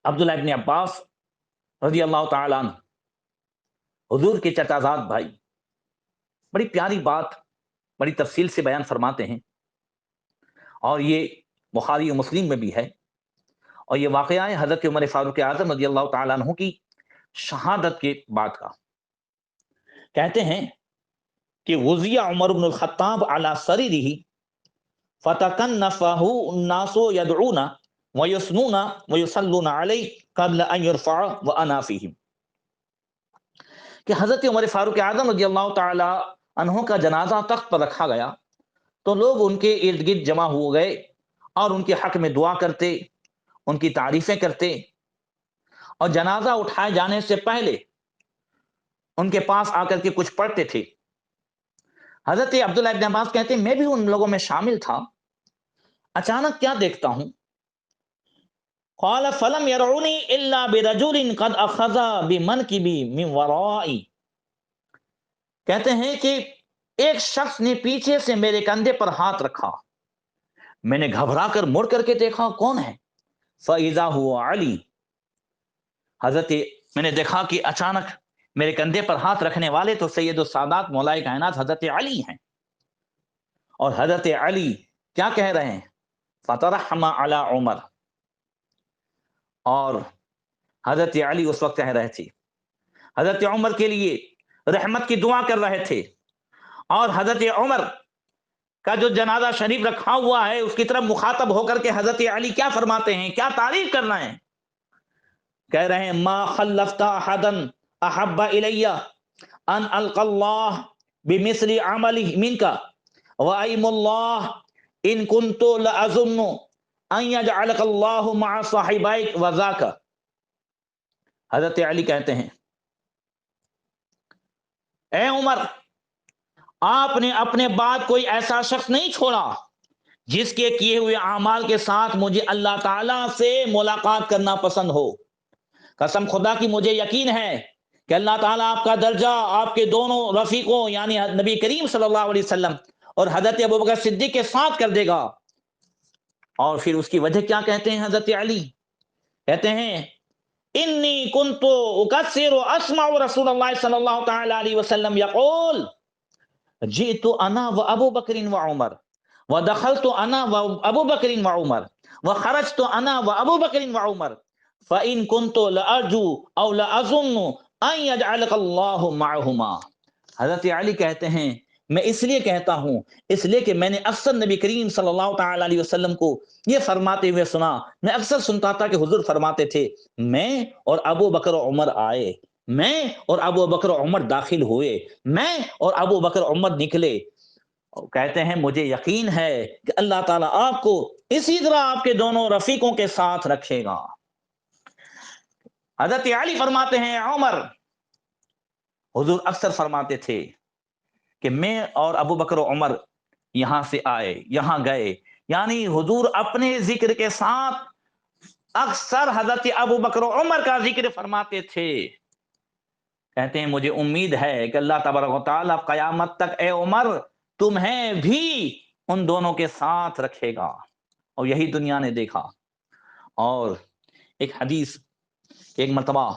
عبداللہ ابن عباس رضی اللہ تعالیٰ عنہ حضور کے چچا زاد بھائی بڑی پیاری بات بڑی تفصیل سے بیان فرماتے ہیں، اور یہ بخاری و مسلم میں بھی ہے، اور یہ واقعہ ہے حضرت عمر فاروق اعظم رضی اللہ تعالیٰ عنہ کی شہادت کے بعد کا. کہتے ہیں کہ غزی عمر بن الخطاب علی سریرہ فتکنفہ الناس یدعون ویسنون ویصلون علیہ قبل ان یرفع وانا فیہم، کہ حضرت عمر فاروق اعظم رضی اللہ تعالی عنہ کا جنازہ تخت پر رکھا گیا تو لوگ ان کے ارد گرد جمع ہو گئے اور ان کے حق میں دعا کرتے، ان کی تعریفیں کرتے، اور جنازہ اٹھائے جانے سے پہلے ان کے پاس آ کر کے کچھ پڑھتے تھے. حضرت عبداللہ ابن عباس کہتے ہیں میں بھی ان لوگوں میں شامل تھا. اچانک کیا دیکھتا ہوں، قال فلم يروني الا برجل قد اخذ بمنكبي من ورائي، کہتے ہیں کہ ایک شخص نے پیچھے سے میرے کندھے پر ہاتھ رکھا. میں نے گھبرا کر مڑ کر کے دیکھا کون ہے، فاذا هو علی. حضرت میں نے دیکھا کہ اچانک میرے کندھے پر ہاتھ رکھنے والے تو سید السادات مولائے کائنات حضرت علی ہیں. اور حضرت علی کیا کہہ رہے ہیں، فترحم علی عمر. اور حضرت علی اس وقت کہہ رہے تھے، حضرت عمر کے لیے رحمت کی دعا کر رہے تھے. اور حضرت عمر کا جو جنازہ شریف رکھا ہوا ہے اس کی طرف مخاطب ہو کر کے حضرت علی کیا فرماتے ہیں، کیا تعریف کر رہے ہیں، کہہ رہے ہیں ما خلفت احدا احب الی ان القى اللہ بمثل عملی منک وایم اللہ ان كنت لاظن ان يجعلك اللہ مع صاحبیک وذاک. حضرت علی کہتے ہیں اے عمر، آپ نے اپنے بعد کوئی ایسا شخص نہیں چھوڑا جس کے کیے ہوئے اعمال کے ساتھ مجھے اللہ تعالیٰ سے ملاقات کرنا پسند ہو. قسم خدا کی مجھے یقین ہے کہ اللہ تعالیٰ آپ کا درجہ آپ کے دونوں رفیقوں یعنی نبی کریم صلی اللہ علیہ وسلم اور حضرت ابوبکر صدیق کے ساتھ کر دے گا. اور پھر اس کی وجہ کیا کہتے ہیں حضرت علی، کہتے ہیں انی کنت اکثر اسمع رسول اللہ صلی اللہ تعالی علیہ وسلم یقول جئت انا وابو بکر وعمر ودخلت انا وابو بکر وعمر وخرجت انا وابو بکر وعمر فان كنت لارجو او لاظن ان يجعلك الله معهما. حضرت علی کہتے ہیں میں اس لیے کہتا ہوں اس لیے کہ میں نے اکثر نبی کریم صلی اللہ تعالی علیہ وسلم کو یہ فرماتے ہوئے سنا. میں اکثر سنتا تھا کہ حضور فرماتے تھے میں اور ابو بکر و عمر آئے، میں اور ابو بکر و عمر داخل ہوئے، میں اور ابو بکر عمر نکلے. کہتے ہیں مجھے یقین ہے کہ اللہ تعالیٰ آپ کو اسی طرح آپ کے دونوں رفیقوں کے ساتھ رکھے گا. حضرت علی فرماتے ہیں عمر، حضور اکثر فرماتے تھے کہ میں اور ابو بکر و عمر یہاں سے آئے یہاں گئے، یعنی حضور اپنے ذکر کے ساتھ اکثر حضرت ابو بکر و عمر کا ذکر فرماتے تھے. کہتے ہیں مجھے امید ہے کہ اللہ تبارک و تعالیٰ قیامت تک اے عمر تمہیں بھی ان دونوں کے ساتھ رکھے گا. اور یہی دنیا نے دیکھا. اور ایک حدیث، ایک مرتبہ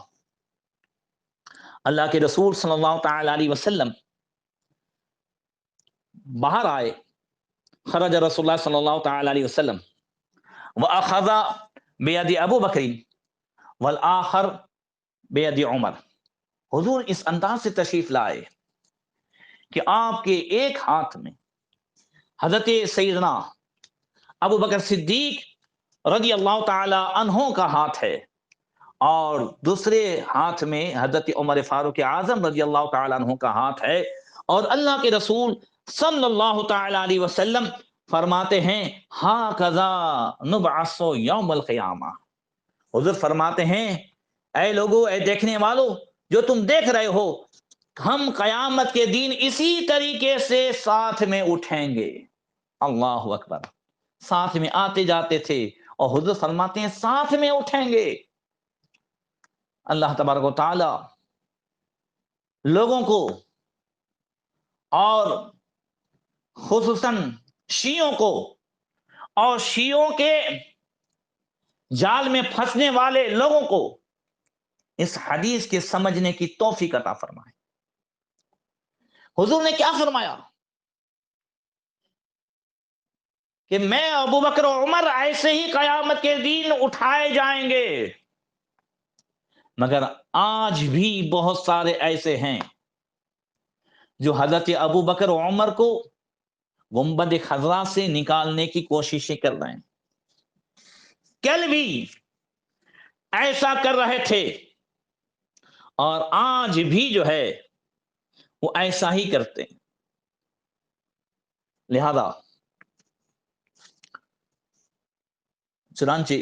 اللہ کے رسول صلی اللہ تعالی علیہ وسلم باہر آئے، خرج رسول اللہ صلی اللہ تعالی علیہ وسلم واخذ بید ابو بکر والآخر بید عمر. حضور اس انداز سے تشریف لائے کہ آپ کے ایک ہاتھ میں حضرت سیدنا ابو بکر صدیق رضی اللہ تعالی عنہ کا ہاتھ ہے اور دوسرے ہاتھ میں حضرت عمر فاروق اعظم رضی اللہ تعالی عنہ کا ہاتھ ہے. اور اللہ کے رسول صلی اللہ تعالی علیہ وسلم فرماتے ہیں ہاکذا نبعث یوم القیامہ. حضور فرماتے ہیں اے لوگو، اے دیکھنے والو، جو تم دیکھ رہے ہو ہم قیامت کے دن اسی طریقے سے ساتھ میں اٹھیں گے. اللہ اکبر. ساتھ میں آتے جاتے تھے اور حضور فرماتے ہیں ساتھ میں اٹھیں گے. اللہ تبارک و تعالی لوگوں کو اور خصوصاً شیعوں کو اور شیعوں کے جال میں پھنسنے والے لوگوں کو اس حدیث کے سمجھنے کی توفیق عطا فرمائے۔ حضور نے کیا فرمایا کہ میں ابو بکر و عمر ایسے ہی قیامت کے دن اٹھائے جائیں گے، مگر آج بھی بہت سارے ایسے ہیں جو حضرت ابو بکر و عمر کو گنبد خضرا سے نکالنے کی کوششیں کر رہے ہیں۔ کل بھی ایسا کر رہے تھے اور آج بھی جو ہے وہ ایسا ہی کرتے ہیں۔ لہذا چنانچہ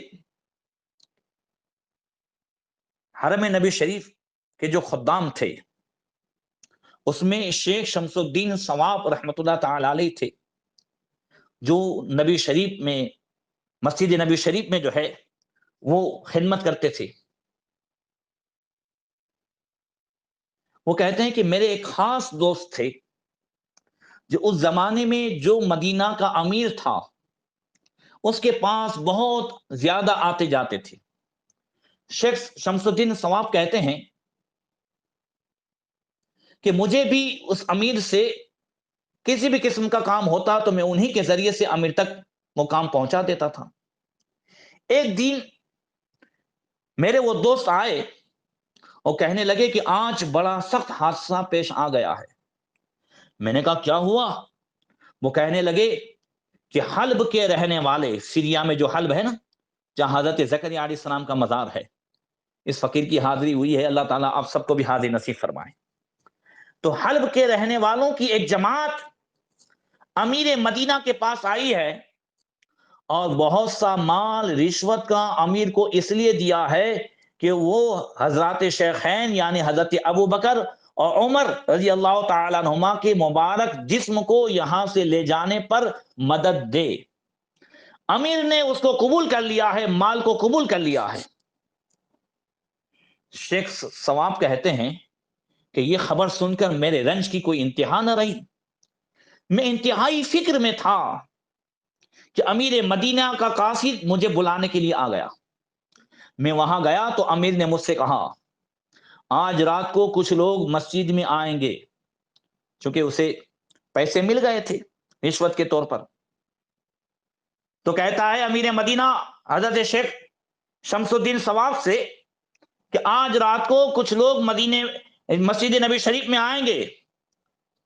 حرم نبی شریف کے جو خدام تھے اس میں شیخ شمس الدین ثواب رحمۃ اللہ تعالی علیہ تھے، جو نبی شریف میں مسجد نبی شریف میں جو ہے وہ خدمت کرتے تھے۔ وہ کہتے ہیں کہ میرے ایک خاص دوست تھے جو اس زمانے میں جو مدینہ کا امیر تھا اس کے پاس بہت زیادہ آتے جاتے تھے۔ شیخ شمس الدین ثواب کہتے ہیں کہ مجھے بھی اس امیر سے کسی بھی قسم کا کام ہوتا تو میں انہی کے ذریعے سے امیر تک وہ کام پہنچا دیتا تھا۔ ایک دن میرے وہ دوست آئے اور کہنے لگے کہ آج بڑا سخت حادثہ پیش آ گیا ہے۔ میں نے کہا کیا ہوا؟ وہ کہنے لگے کہ حلب کے رہنے والے، سیریا میں جو حلب ہے نا جہاں حضرت زکریا علیہ السلام کا مزار ہے، اس فقیر کی حاضری ہوئی ہے، اللہ تعالیٰ آپ سب کو بھی حاضری نصیب فرمائے۔ تو حلب کے رہنے والوں کی ایک جماعت امیر مدینہ کے پاس آئی ہے اور بہت سا مال رشوت کا امیر کو اس لیے دیا ہے کہ وہ حضرات شیخین یعنی حضرت ابو بکر اور عمر رضی اللہ تعالیٰ عنہما کے مبارک جسم کو یہاں سے لے جانے پر مدد دے۔ امیر نے اس کو قبول کر لیا ہے، مال کو قبول کر لیا ہے۔ شیخ ثواب کہتے ہیں کہ یہ خبر سن کر میرے رنج کی کوئی انتہا نہ رہی۔ میں انتہائی فکر میں تھا کہ امیر مدینہ کا قاصد مجھے بلانے کے لیے آ گیا۔ میں وہاں گیا تو امیر نے مجھ سے کہا آج رات کو کچھ لوگ مسجد میں آئیں گے، چونکہ اسے پیسے مل گئے تھے رشوت کے طور پر۔ تو کہتا ہے امیر مدینہ حضرت شیخ شمس الدین ثواب سے کہ آج رات کو کچھ لوگ مسجد نبی شریف میں آئیں گے،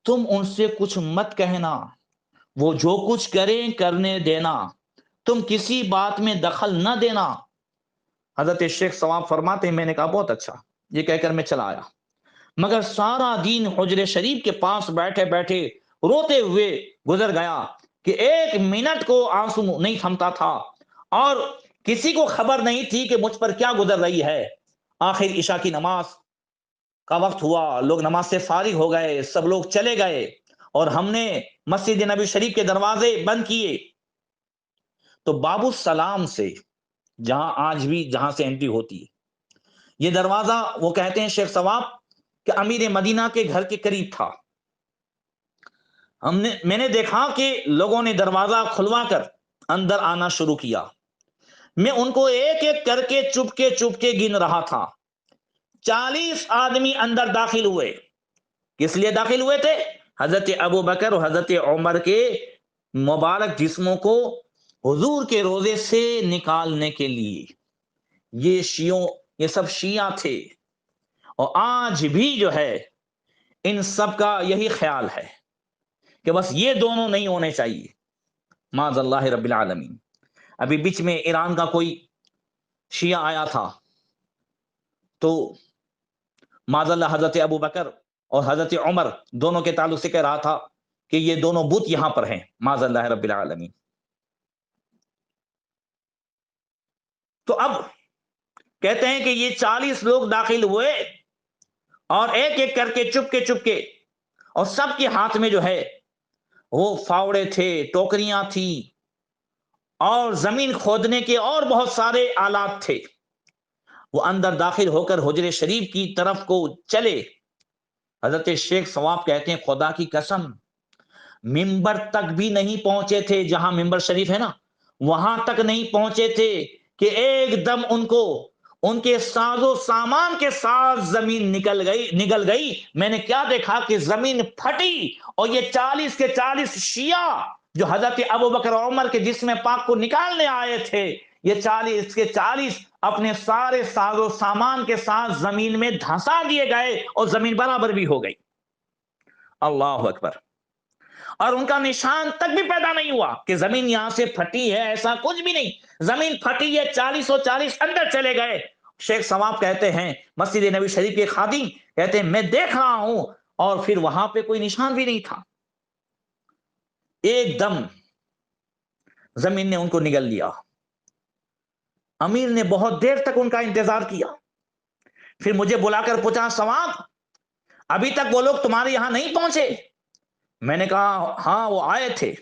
تم ان سے کچھ مت کہنا، وہ جو کچھ کریں کرنے دینا، تم کسی بات میں دخل نہ دینا۔ حضرت شیخ ثواب فرماتے ہیں میں نے کہا بہت اچھا، یہ کہہ کر میں چلا آیا، مگر سارا دن حجر شریف کے پاس بیٹھے بیٹھے روتے ہوئے گزر گیا کہ ایک منٹ کو آنسو نہیں تھمتا تھا اور کسی کو خبر نہیں تھی کہ مجھ پر کیا گزر رہی ہے۔ آخر عشاء کی نماز کا وقت ہوا، لوگ نماز سے فارغ ہو گئے، سب لوگ چلے گئے اور ہم نے مسجد نبی شریف کے دروازے بند کیے تو باب السلام سے، جہاں آج بھی جہاں سے انٹری ہوتی ہے، یہ دروازہ وہ کہتے ہیں شیخ ثواب کہ امیر مدینہ کے گھر کے قریب تھا۔ میں نے دیکھا کہ لوگوں نے دروازہ کھلوا کر اندر آنا شروع کیا۔ میں ان کو ایک ایک کر کے چپ کے گن رہا تھا۔ 40 آدمی اندر داخل ہوئے۔ کس لیے داخل ہوئے تھے؟ حضرت ابو بکر اور حضرت عمر کے مبارک جسموں کو حضور کے روضے سے نکالنے کے لیے۔ یہ سب شیعہ تھے اور آج بھی جو ہے ان سب کا یہی خیال ہے کہ بس یہ دونوں نہیں ہونے چاہیے، معاذ اللہ رب العالمین۔ ابھی بیچ میں ایران کا کوئی شیعہ آیا تھا تو معاذ اللہ حضرت ابو بکر اور حضرت عمر دونوں کے تعلق سے کہہ رہا تھا کہ یہ دونوں بت یہاں پر ہیں، معاذ اللہ رب العالمین۔ تو اب کہتے ہیں کہ یہ 40 لوگ داخل ہوئے اور ایک ایک کر کے چپ کے اور سب کے ہاتھ میں جو ہے وہ فاوڑے تھے، ٹوکریاں تھی اور زمین کھودنے کے اور بہت سارے آلات تھے۔ وہ اندر داخل ہو کر حجر شریف کی طرف کو چلے، حضرت شیخ ثواب کہتے ہیں خدا کی قسم ممبر تک بھی نہیں پہنچے تھے، جہاں ممبر شریف ہے نا وہاں تک نہیں پہنچے تھے کہ ایک دم ان کو ان کے ساز و سامان کے ساتھ زمین نگل گئی۔ میں نے کیا دیکھا کہ زمین پھٹی اور یہ 40 کے 40 شیعہ جو حضرت ابوبکر عمر کے جسم پاک کو نکالنے آئے تھے، یہ 40 کے 40 اپنے سارے ساز و سامان کے ساتھ زمین میں دھنسا دیے گئے اور زمین برابر بھی ہو گئی۔ اللہ اکبر۔ اور ان کا نشان تک بھی پیدا نہیں ہوا کہ زمین یہاں سے پھٹی ہے، ایسا کچھ بھی نہیں، زمین پھٹی ہے، 40 و 40 اندر چلے گئے۔ شیخ ثواب کہتے ہیں مسجد نبی شریف کے خادم کہتے ہیں میں دیکھ رہا ہوں اور پھر وہاں پہ کوئی نشان بھی نہیں تھا، ایک دم زمین نے ان کو نگل لیا۔ امیر نے بہت دیر تک ان کا انتظار کیا، پھر مجھے بلا کر پوچھا ثواب ابھی تک وہ لوگ تمہارے یہاں نہیں پہنچے؟ میں نے کہا ہاں وہ آئے تھے،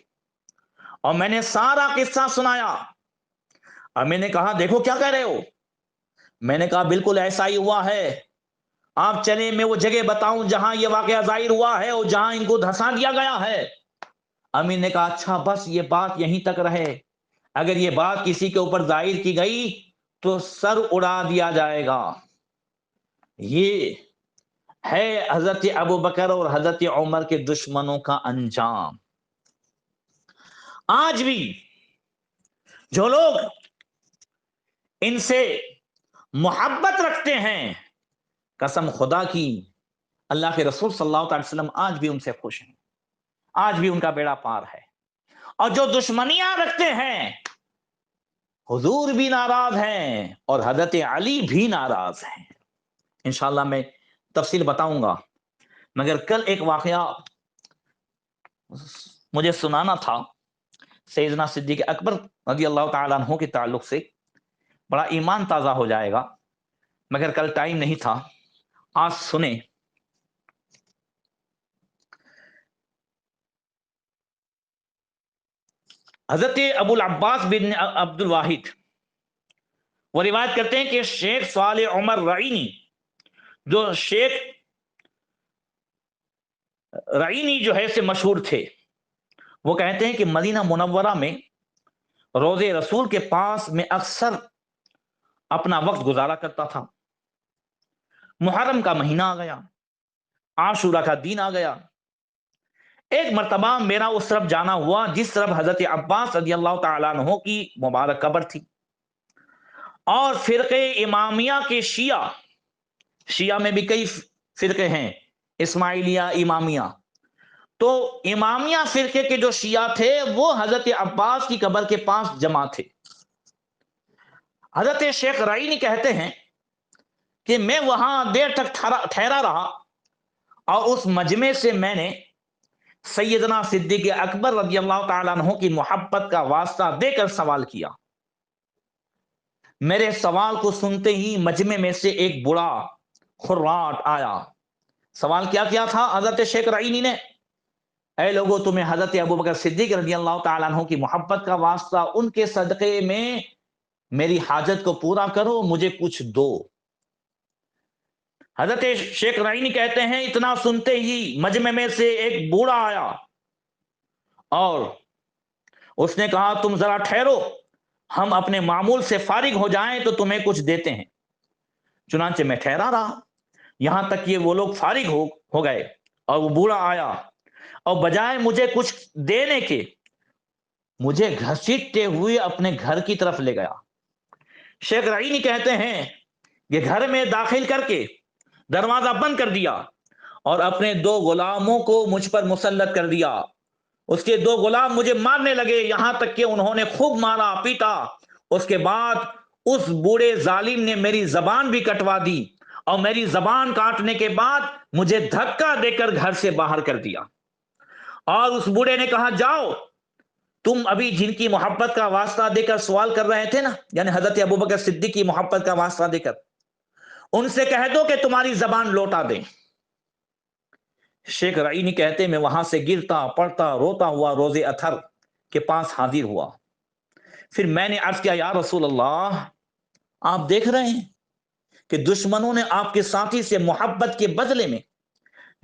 اور میں نے سارا قصہ سنایا۔ امیر نے کہا دیکھو کیا کہہ رہے ہو؟ میں نے کہا بالکل ایسا ہی ہوا ہے، آپ چلیں میں وہ جگہ بتاؤں جہاں یہ واقعہ ظاہر ہوا ہے اور جہاں ان کو دھسا دیا گیا ہے۔ امیر نے کہا اچھا بس یہ بات یہیں تک رہے، اگر یہ بات کسی کے اوپر ظاہر کی گئی تو سر اڑا دیا جائے گا۔ یہ ہے حضرت ابوبکر اور حضرت عمر کے دشمنوں کا انجام۔ آج بھی جو لوگ ان سے محبت رکھتے ہیں، قسم خدا کی اللہ کے رسول صلی اللہ علیہ وسلم آج بھی ان سے خوش ہیں، آج بھی ان کا بیڑا پار ہے۔ اور جو دشمنیاں رکھتے ہیں حضور بھی ناراض ہیں اور حضرت علی بھی ناراض ہیں۔ انشاءاللہ میں تفصیل بتاؤں گا، مگر کل ایک واقعہ مجھے سنانا تھا سیدنا صدیق اکبر رضی اللہ تعالیٰ عنہ کے تعلق سے، بڑا ایمان تازہ ہو جائے گا، مگر کل ٹائم نہیں تھا، آج سنیں۔ حضرت ابو العباس بن عبد الواحد وہ روایت کرتے ہیں کہ شیخ صالح عمر رعینی، جو شیخ رعینی جو ہے سے مشہور تھے، وہ کہتے ہیں کہ مدینہ منورہ میں روضے رسول کے پاس میں اکثر اپنا وقت گزارا کرتا تھا۔ محرم کا مہینہ آ گیا، عاشورہ کا دن آ گیا، ایک مرتبہ میرا اس طرف جانا ہوا جس طرف حضرت عباس رضی اللہ تعالیٰ عنہ کی مبارک قبر تھی، اور فرقے امامیہ کے شیعہ میں بھی کئی فرقے ہیں، اسماعیلیہ امامیہ، تو امامیہ فرقے کے جو شیعہ تھے وہ حضرت عباس کی قبر کے پاس جمع تھے۔ حضرت شیخ رعینی کہتے ہیں کہ میں وہاں دیر تک ٹھہرا رہا، اور اس مجمع سے میں نے سیدنا صدیق اکبر رضی اللہ تعالیٰ عنہ کی محبت کا واسطہ دے کر سوال کیا۔ میرے سوال کو سنتے ہی مجمع میں سے ایک بڑا خراٹ آیا۔ سوال کیا تھا حضرت شیخ رعینی نے؟ اے لوگوں تمہیں حضرت ابوبکر صدیق رضی اللہ تعالیٰ عنہ کی محبت کا واسطہ ان کے صدقے میں میری حاجت کو پورا کرو، مجھے کچھ دو۔ حضرت شیخ رعینی کہتے ہیں اتنا سنتے ہی مجمع میں سے ایک بوڑھا آیا اور اس نے کہا تم ذرا ٹھہرو، ہم اپنے معمول سے فارغ ہو جائیں تو تمہیں کچھ دیتے ہیں۔ چنانچہ میں ٹھہرا رہا یہاں تک کہ وہ لوگ فارغ ہو گئے، اور وہ بوڑھا آیا اور بجائے مجھے کچھ دینے کے مجھے گھسیٹتے ہوئے اپنے گھر کی طرف لے گیا۔ شیخ رعینی کہتے ہیں کہ گھر میں داخل کر کے دروازہ بند کر دیا اور اپنے دو غلاموں کو مجھ پر مسلط کر دیا۔ اس کے دو غلام مجھے مارنے لگے، یہاں تک کہ انہوں نے خوب مارا پیٹا۔ اس کے بعد اس بوڑھے ظالم نے میری زبان بھی کٹوا دی، اور میری زبان کاٹنے کے بعد مجھے دھکا دے کر گھر سے باہر کر دیا۔ اور اس بوڑھے نے کہا جاؤ، تم ابھی جن کی محبت کا واسطہ دے کر سوال کر رہے تھے نا، یعنی حضرت ابوبکر صدیق کی محبت کا واسطہ دے کر، ان سے کہہ دو کہ تمہاری زبان لوٹا دیں۔ شیخ رعینی کہتے میں وہاں سے گرتا پڑتا روتا ہوا روزے اطہر کے پاس حاضر ہوا۔ پھر میں نے عرض کیا یا رسول اللہ آپ دیکھ رہے ہیں کہ دشمنوں نے آپ کے ساتھی سے محبت کے بدلے میں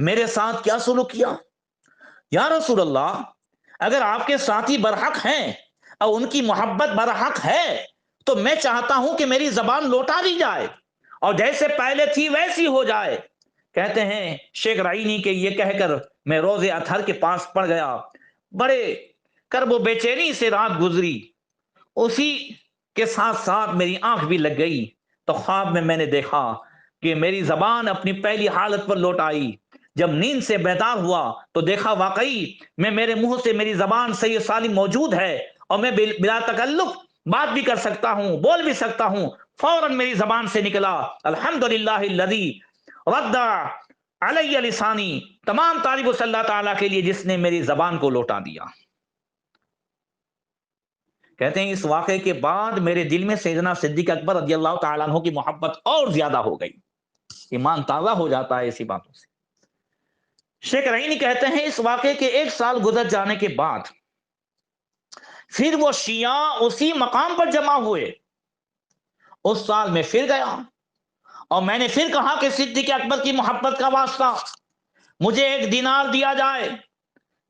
میرے ساتھ کیا سلوک کیا۔ یا رسول اللہ، اگر آپ کے ساتھی برحق ہیں اور ان کی محبت برحق ہے تو میں چاہتا ہوں کہ میری زبان لوٹا دی جائے اور جیسے پہلے تھی ویسی ہو جائے۔ کہتے ہیں شیخ رعینی کہ یہ کہہ کر میں روز اطہر کے پاس پڑ گیا، بڑے کرب و بے چینی سے رات گزری، اسی کے ساتھ ساتھ میری آنکھ بھی لگ گئی، تو خواب میں نے دیکھا کہ میری زبان اپنی پہلی حالت پر لوٹ آئی۔ جب نیند سے بیدار ہوا تو دیکھا واقعی میرے منہ سے میری زبان صحیح سالم موجود ہے اور میں بلا تکلف بات بھی کر سکتا ہوں، بول بھی سکتا ہوں۔ فوراً میری زبان سے نکلا الحمدللہ الذی رد علی لسانی، تمام تعریف اس اللہ تعالیٰ کے لیے جس نے میری زبان کو لوٹا دیا۔ کہتے ہیں اس واقعے کے بعد میرے دل میں سیدنا صدیق اکبر رضی اللہ تعالیٰ عنہ کی محبت اور زیادہ ہو گئی، ایمان تازہ ہو جاتا ہے اسی باتوں سے۔ شیخ رعینی کہتے ہیں اس واقعے کے 1 سال گزر جانے کے بعد پھر وہ شیعہ اسی مقام پر جمع ہوئے۔ اس سال میں پھر گیا اور میں نے پھر کہا کہ صدیق اکبر کی محبت کا واسطہ مجھے 1 دینار دیا جائے۔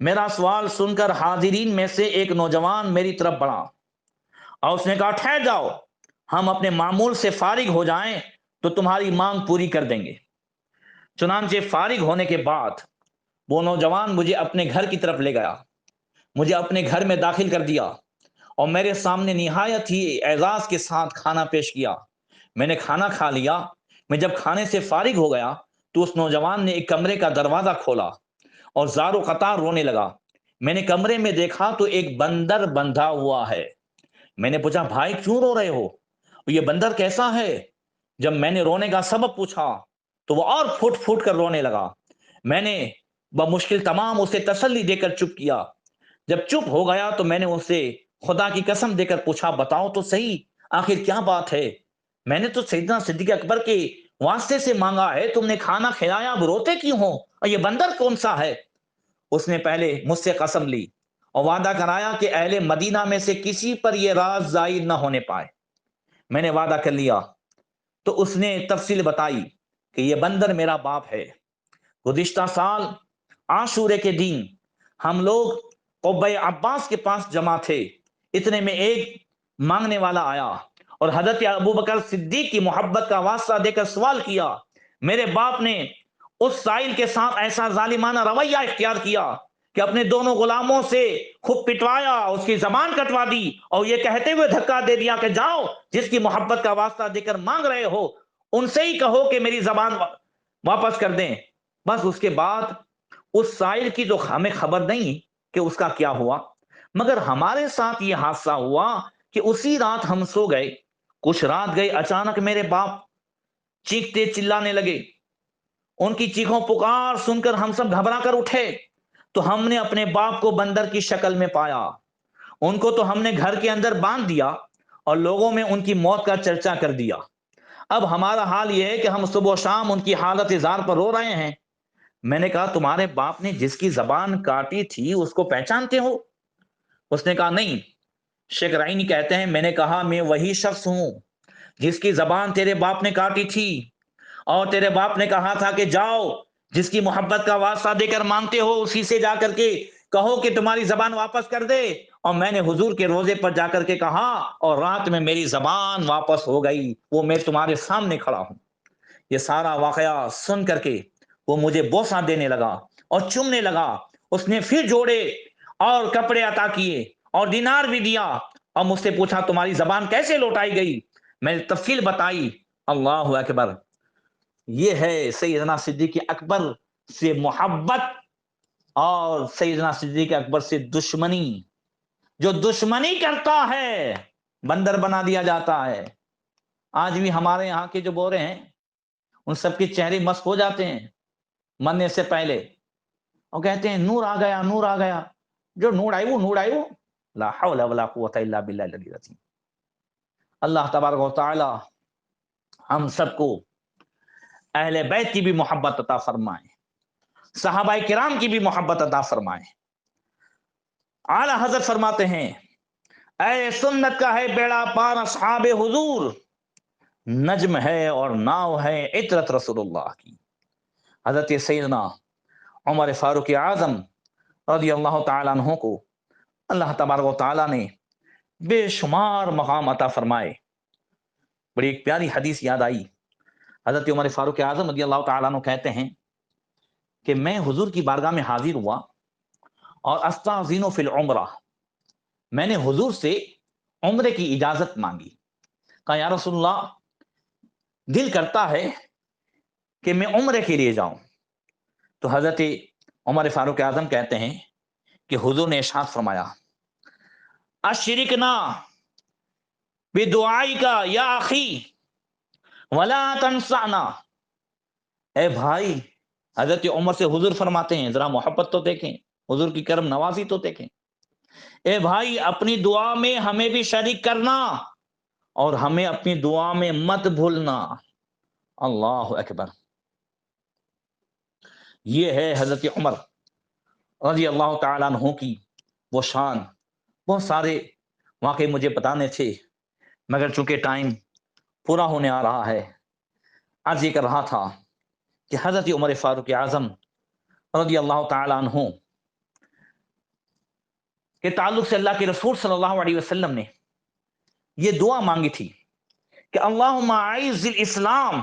میرا سوال سن کر حاضرین میں سے ایک نوجوان میری طرف بڑھا اور اس نے کہا ٹھہر جاؤ، ہم اپنے معمول سے فارغ ہو جائیں تو تمہاری مانگ پوری کر دیں گے۔ چنانچہ فارغ ہونے کے بعد وہ نوجوان مجھے اپنے گھر کی طرف لے گیا، مجھے اپنے گھر میں داخل کر دیا اور میرے سامنے نہایت ہی اعزاز کے ساتھ کھانا پیش کیا۔ میں نے کھانا کھا لیا۔ میں جب کھانے سے فارغ ہو گیا تو اس نوجوان نے ایک کمرے کا دروازہ کھولا اور زار و قطار رونے لگا۔ میں نے کمرے میں دیکھا تو ایک بندر بندھا ہوا ہے۔ میں نے پوچھا بھائی کیوں رو رہے ہو، یہ بندر کیسا ہے؟ جب میں نے رونے کا سبب پوچھا تو وہ اور پھوٹ پھوٹ کر رونے لگا۔ میں نے بمشکل تمام اسے تسلی دے کر چپ کیا۔ جب چپ ہو گیا تو میں نے اسے خدا کی قسم دے کر پوچھا بتاؤ تو صحیح آخر کیا بات ہے؟ میں نے تو سیدنا صدیق اکبر کے واسطے سے مانگا ہے، تم نے کھانا کھلایا، اب روتے کیوں ہو؟ اور یہ بندر کون سا ہے؟ اس نے پہلے مجھ سے قسم لی اور وعدہ کرایا کہ اہل مدینہ میں سے کسی پر یہ راز ظاہر نہ ہونے پائے۔ میں نے وعدہ کر لیا تو اس نے تفصیل بتائی کہ یہ بندر میرا باپ ہے۔ گزشتہ سال عاشورے کے دن ہم لوگ قبہ عباس کے پاس جمع تھے، اتنے میں ایک مانگنے والا آیا اور حضرت ابوبکر صدیق کی محبت کا واسطہ دے کر سوال کیا۔ میرے باپ نے اس سائل کے ساتھ ایسا ظالمانہ رویہ اختیار کیا کہ اپنے دونوں غلاموں سے خوب پٹوایا، اس کی زبان کٹوا دی اور یہ کہتے ہوئے دھکا دے دیا کہ جاؤ جس کی محبت کا واسطہ دے کر مانگ رہے ہو ان سے ہی کہو کہ میری زبان واپس کر دیں۔ بس اس کے بعد اس سائل کی تو ہمیں خبر نہیں کہ اس کا کیا ہوا، مگر ہمارے ساتھ یہ حادثہ ہوا کہ اسی رات ہم سو گئے، کچھ رات گئے اچانک میرے باپ چیختے چلانے لگے۔ ان کی چیخوں پکار سن کر ہم سب گھبرا کر اٹھے تو ہم نے اپنے باپ کو بندر کی شکل میں پایا۔ ان کو تو ہم نے گھر کے اندر باندھ دیا اور لوگوں میں ان کی موت کا چرچا کر دیا۔ اب ہمارا حال یہ ہے کہ ہم صبح و شام ان کی حالت اظہار پر رو رہے ہیں۔ میں نے کہا تمہارے باپ نے جس کی زبان کاٹی تھی اس کو پہچانتے ہو؟ اس نے کہا نہیں۔ شیخ رعینی کہتے ہیں میں نے کہا میں وہی شخص ہوں جس کی زبان تیرے باپ نے کاٹی تھی اور تیرے باپ نے کہا تھا کہ جاؤ جس کی محبت کا واسطہ دے کر مانگتے ہو اسی سے جا کر کے کہو کہ تمہاری زبان واپس کر دے، اور میں نے حضور کے روزے پر جا کر کے کہا اور رات میں میری زبان واپس ہو گئی، وہ میں تمہارے سامنے کھڑا ہوں۔ یہ سارا واقعہ سن کر کے وہ مجھے بوسہ دینے لگا اور چومنے لگا۔ اس نے پھر جوڑے اور کپڑے عطا کیے اور دینار بھی دیا اور مجھ سے پوچھا تمہاری زبان کیسے لوٹائی گئی؟ میں نے تفصیل بتائی۔ اللہ اکبر! یہ ہے سیدنا صدیق اکبر سے محبت اور سیدنا صدیق اکبر سے دشمنی۔ جو دشمنی کرتا ہے بندر بنا دیا جاتا ہے۔ آج بھی ہمارے یہاں کے جو بورے ہیں ان سب کے چہرے مسک ہو جاتے ہیں مرنے سے پہلے اور کہتے ہیں نور آ گیا، نور آ گیا۔ جو نور آئی وہ نور آئی وہ لا حول ولا قوت الا باللہ العلی العظیم۔ اللہ تبارک و تعالی ہم سب کو اہل بیت کی بھی محبت عطا فرمائے، صحابہ کرام کی بھی محبت عطا فرمائے۔ اعلی حضرت فرماتے ہیں اے سنت کا ہے بیڑا پار اصحاب حضور، نجم ہے اور ناؤ ہے عطرت رسول اللہ کی۔ حضرت سیدنا عمر فاروق اعظم رضی اللہ تعالیٰ عنہ کو اللہ تبارک و تعالیٰ نے بے شمار مقام عطا فرمائے۔ بڑی ایک پیاری حدیث یاد آئی، حضرت عمر فاروق اعظم رضی اللہ تعالیٰ عنہ کہتے ہیں کہ میں حضور کی بارگاہ میں حاضر ہوا اور استاذین فی العمرہ، میں نے حضور سے عمرے کی اجازت مانگی، کہا یا رسول اللہ دل کرتا ہے کہ میں عمرے کے لیے جاؤں۔ تو حضرت عمر فاروق اعظم کہتے ہیں کہ حضور نے ارشاد فرمایا اشرکنا بدعائک یا اخی ولا تنسانا، اے بھائی، حضرت عمر سے حضور فرماتے ہیں، ذرا محبت تو دیکھیں، حضور کی کرم نوازی تو دیکھیں، اے بھائی اپنی دعا میں ہمیں بھی شریک کرنا اور ہمیں اپنی دعا میں مت بھولنا۔ اللہ اکبر، یہ ہے حضرت عمر رضی اللہ تعالیٰ عنہ کی وہ شان۔ بہت سارے واقعے مجھے بتانے تھے مگر چونکہ ٹائم پورا ہونے آ رہا ہے، عرض یہ کر رہا تھا کہ حضرت عمر فاروق اعظم رضی اللہ تعالیٰ عنہ کے تعلق سے اللہ کے رسول صلی اللہ علیہ وسلم نے یہ دعا مانگی تھی کہ اللہم اعز الاسلام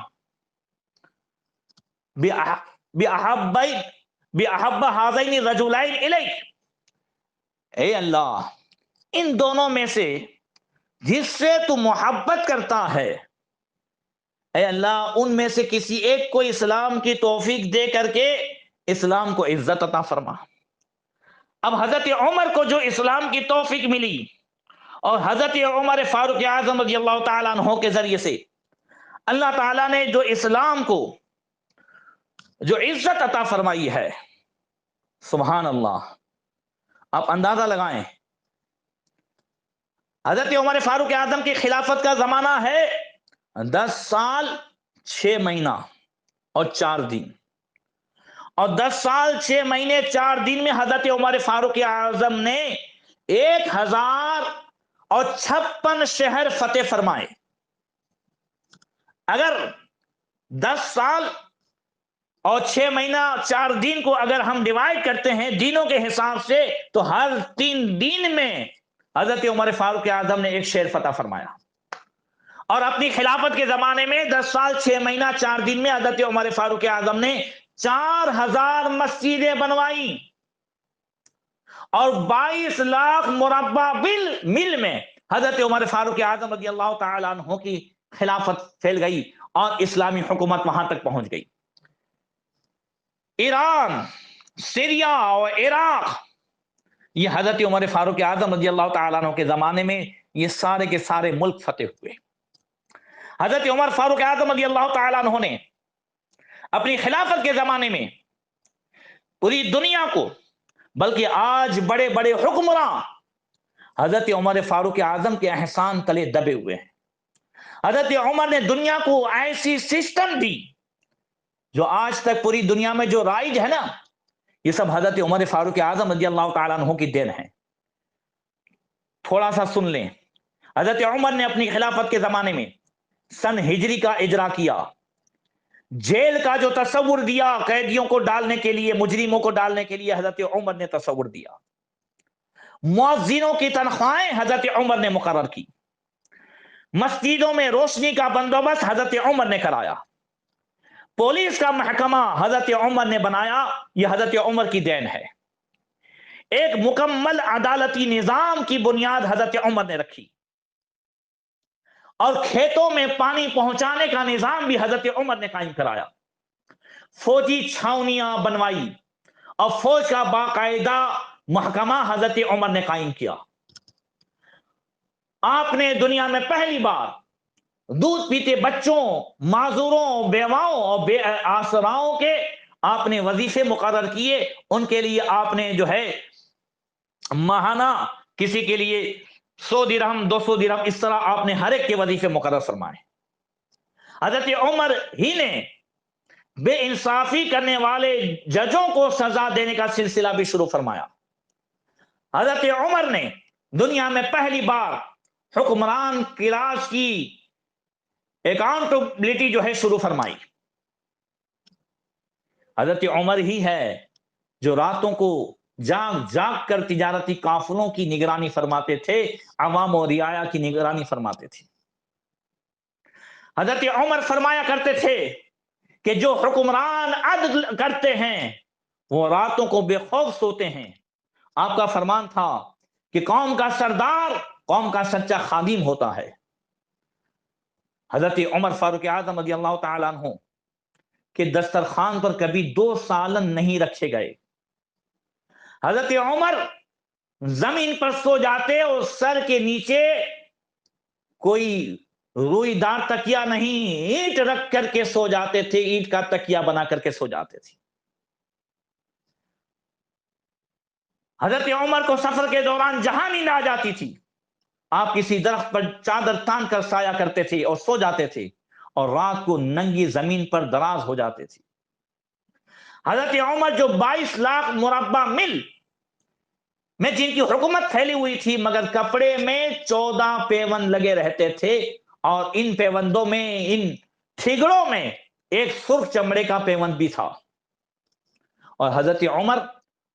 بأحب هذین الرجلین الیک، اے اللہ ان دونوں میں سے جس سے تو محبت کرتا ہے، اے اللہ ان میں سے کسی ایک کو اسلام کی توفیق دے کر کے اسلام کو عزت عطا فرما۔ اب حضرت عمر کو جو اسلام کی توفیق ملی اور حضرت عمر فاروق اعظم رضی اللہ تعالیٰ عنہ کے ذریعے سے اللہ تعالیٰ نے جو اسلام کو جو عزت عطا فرمائی ہے، سبحان اللہ، آپ اندازہ لگائیں حضرت عمر فاروق اعظم کی خلافت کا زمانہ ہے 10 سال 6 مہینہ اور 4 دن، اور 10 سال 6 مہینے 4 دن میں حضرت عمر فاروق اعظم نے 1056 شہر فتح فرمائے۔ اگر 10 سال اور 6 مہینہ 4 دن کو اگر ہم ڈیوائیڈ کرتے ہیں دنوں کے حساب سے تو ہر 3 دن میں حضرت عمر فاروق اعظم نے 1 شہر فتح فرمایا، اور اپنی خلافت کے زمانے میں 10 سال 6 مہینہ 4 دن میں حضرت عمر فاروق اعظم نے 4000 مسجدیں بنوائی اور 22 لاکھ مربع میل میں حضرت عمر فاروق اعظم رضی اللہ تعالیٰ عنہ کی خلافت پھیل گئی اور اسلامی حکومت وہاں تک پہنچ گئی۔ ایران، سیریا اور عراق، یہ حضرت عمر فاروق اعظم رضی اللہ تعالیٰ عنہ کے زمانے میں یہ سارے کے سارے ملک فتح ہوئے۔ حضرت عمر فاروق اعظم رضی اللہ تعالیٰ عنہ نے اپنی خلافت کے زمانے میں پوری دنیا کو، بلکہ آج بڑے بڑے حکمراں حضرت عمر فاروق اعظم کے احسان تلے دبے ہوئے ہیں۔ حضرت عمر نے دنیا کو ایسی سسٹم دی جو آج تک پوری دنیا میں جو رائج ہے نا، یہ سب حضرت عمر فاروق اعظم رضی اللہ تعالیٰ عنہ کی دین ہے۔ تھوڑا سا سن لیں، حضرت عمر نے اپنی خلافت کے زمانے میں سن ہجری کا اجرا کیا، جیل کا جو تصور دیا قیدیوں کو ڈالنے کے لیے، مجرموں کو ڈالنے کے لیے حضرت عمر نے تصور دیا، مؤذنوں کی تنخواہیں حضرت عمر نے مقرر کی، مسجدوں میں روشنی کا بندوبست حضرت عمر نے کرایا، پولیس کا محکمہ حضرت عمر نے بنایا، یہ حضرت عمر کی دین ہے۔ ایک مکمل عدالتی نظام کی بنیاد حضرت عمر نے رکھی، اور کھیتوں میں پانی پہنچانے کا نظام بھی حضرت عمر نے قائم کرایا، فوجی چھاونیاں بنوائی اور فوج کا باقاعدہ محکمہ حضرت عمر نے قائم کیا۔ آپ نے دنیا میں پہلی بار دودھ پیتے بچوں، معذوروں، بیواؤں اور بے آسراؤں کے آپ نے وظیفے مقرر کیے، ان کے لیے آپ نے جو ہے ماہانہ کسی کے لیے 100 درہم 200 درہم اس طرح آپ نے ہر ایک کے وظیفے مقرر فرمائے۔ حضرت عمر ہی نے بے انصافی کرنے والے ججوں کو سزا دینے کا سلسلہ بھی شروع فرمایا۔ حضرت عمر نے دنیا میں پہلی بار حکمران کلاس کی اکاؤنٹیبلٹی جو ہے شروع فرمائی. حضرت عمر ہی ہے جو راتوں کو جاگ جاگ کر تجارتی قافلوں کی نگرانی فرماتے تھے، عوام و رعایا کی نگرانی فرماتے تھے. حضرت عمر فرمایا کرتے تھے کہ جو حکمران عدل کرتے ہیں وہ راتوں کو بے خوف سوتے ہیں. آپ کا فرمان تھا کہ قوم کا سردار قوم کا سچا خادم ہوتا ہے. حضرت عمر فاروق اعظم رضی اللہ تعالیٰ عنہ کہ دسترخوان پر کبھی 2 سالن نہیں رکھے گئے. حضرت عمر زمین پر سو جاتے اور سر کے نیچے کوئی روئی دار تکیا نہیں، اینٹ رکھ کر کے سو جاتے تھے، اینٹ کا تکیا بنا کر کے سو جاتے تھے. حضرت عمر کو سفر کے دوران جہاں نیند آ جاتی تھی آپ کسی درخت پر چادر تان کر سایہ کرتے تھے اور سو جاتے تھے، اور رات کو ننگی زمین پر دراز ہو جاتے تھے. حضرت عمر جو 22 لاکھ مربع میل میں جن کی حکومت پھیلی ہوئی تھی، مگر کپڑے میں 14 پیون لگے رہتے تھے، اور ان پیوندوں میں، ان ٹھگڑوں میں ایک سرخ چمڑے کا پیوند بھی تھا. اور حضرت عمر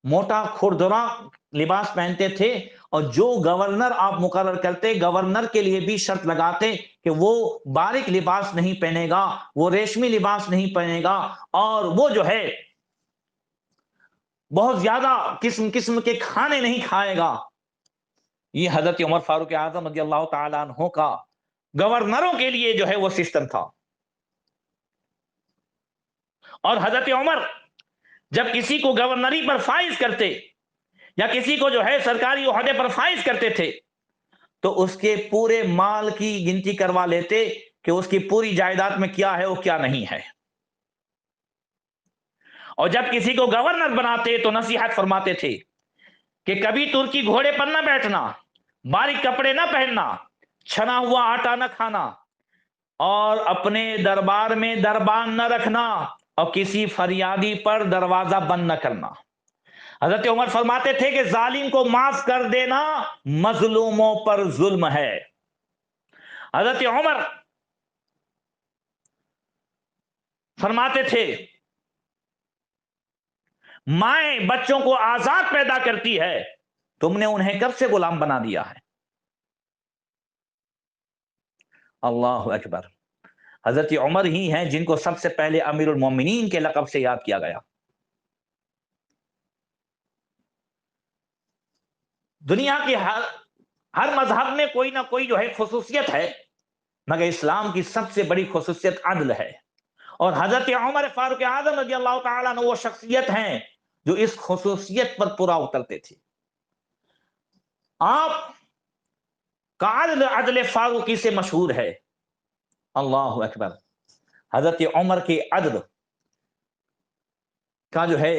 موٹا کھردرا لباس پہنتے تھے، اور جو گورنر آپ مقرر کرتے گورنر کے لیے بھی شرط لگاتے کہ وہ باریک لباس نہیں پہنے گا، وہ ریشمی لباس نہیں پہنے گا، اور وہ جو ہے بہت زیادہ قسم قسم کے کھانے نہیں کھائے گا. یہ حضرت عمر فاروق اعظم رضی اللہ تعالیٰ عنہ کا گورنروں کے لیے جو ہے وہ سسٹم تھا. اور حضرت عمر جب کسی کو گورنری پر فائز کرتے یا کسی کو جو ہے سرکاری عہدے پر فائز کرتے تھے تو اس کے پورے مال کی گنتی کروا لیتے کہ اس کی پوری جائیداد میں کیا ہے وہ کیا نہیں ہے. اور جب کسی کو گورنر بناتے تو نصیحت فرماتے تھے کہ کبھی ترکی گھوڑے پر نہ بیٹھنا، باریک کپڑے نہ پہننا، چھنا ہوا آٹا نہ کھانا، اور اپنے دربار میں دربان نہ رکھنا، اور کسی فریادی پر دروازہ بند نہ کرنا. حضرت عمر فرماتے تھے کہ ظالم کو معاف کر دینا مظلوموں پر ظلم ہے. حضرت عمر فرماتے تھے مائیں بچوں کو آزاد پیدا کرتی ہے، تم نے انہیں کب سے غلام بنا دیا ہے. اللہ اکبر. حضرت عمر ہی ہیں جن کو سب سے پہلے امیر المومنین کے لقب سے یاد کیا گیا. دنیا کے ہر مذہب میں کوئی نہ کوئی جو ہے خصوصیت ہے، مگر اسلام کی سب سے بڑی خصوصیت عدل ہے. اور حضرت عمر فاروق اعظم رضی اللہ تعالیٰ عنہ وہ شخصیت ہیں جو اس خصوصیت پر پورا اترتے تھے. آپ کا عدل فاروقی سے مشہور ہے. اللہ اکبر. حضرت عمر کے عدل کا جو ہے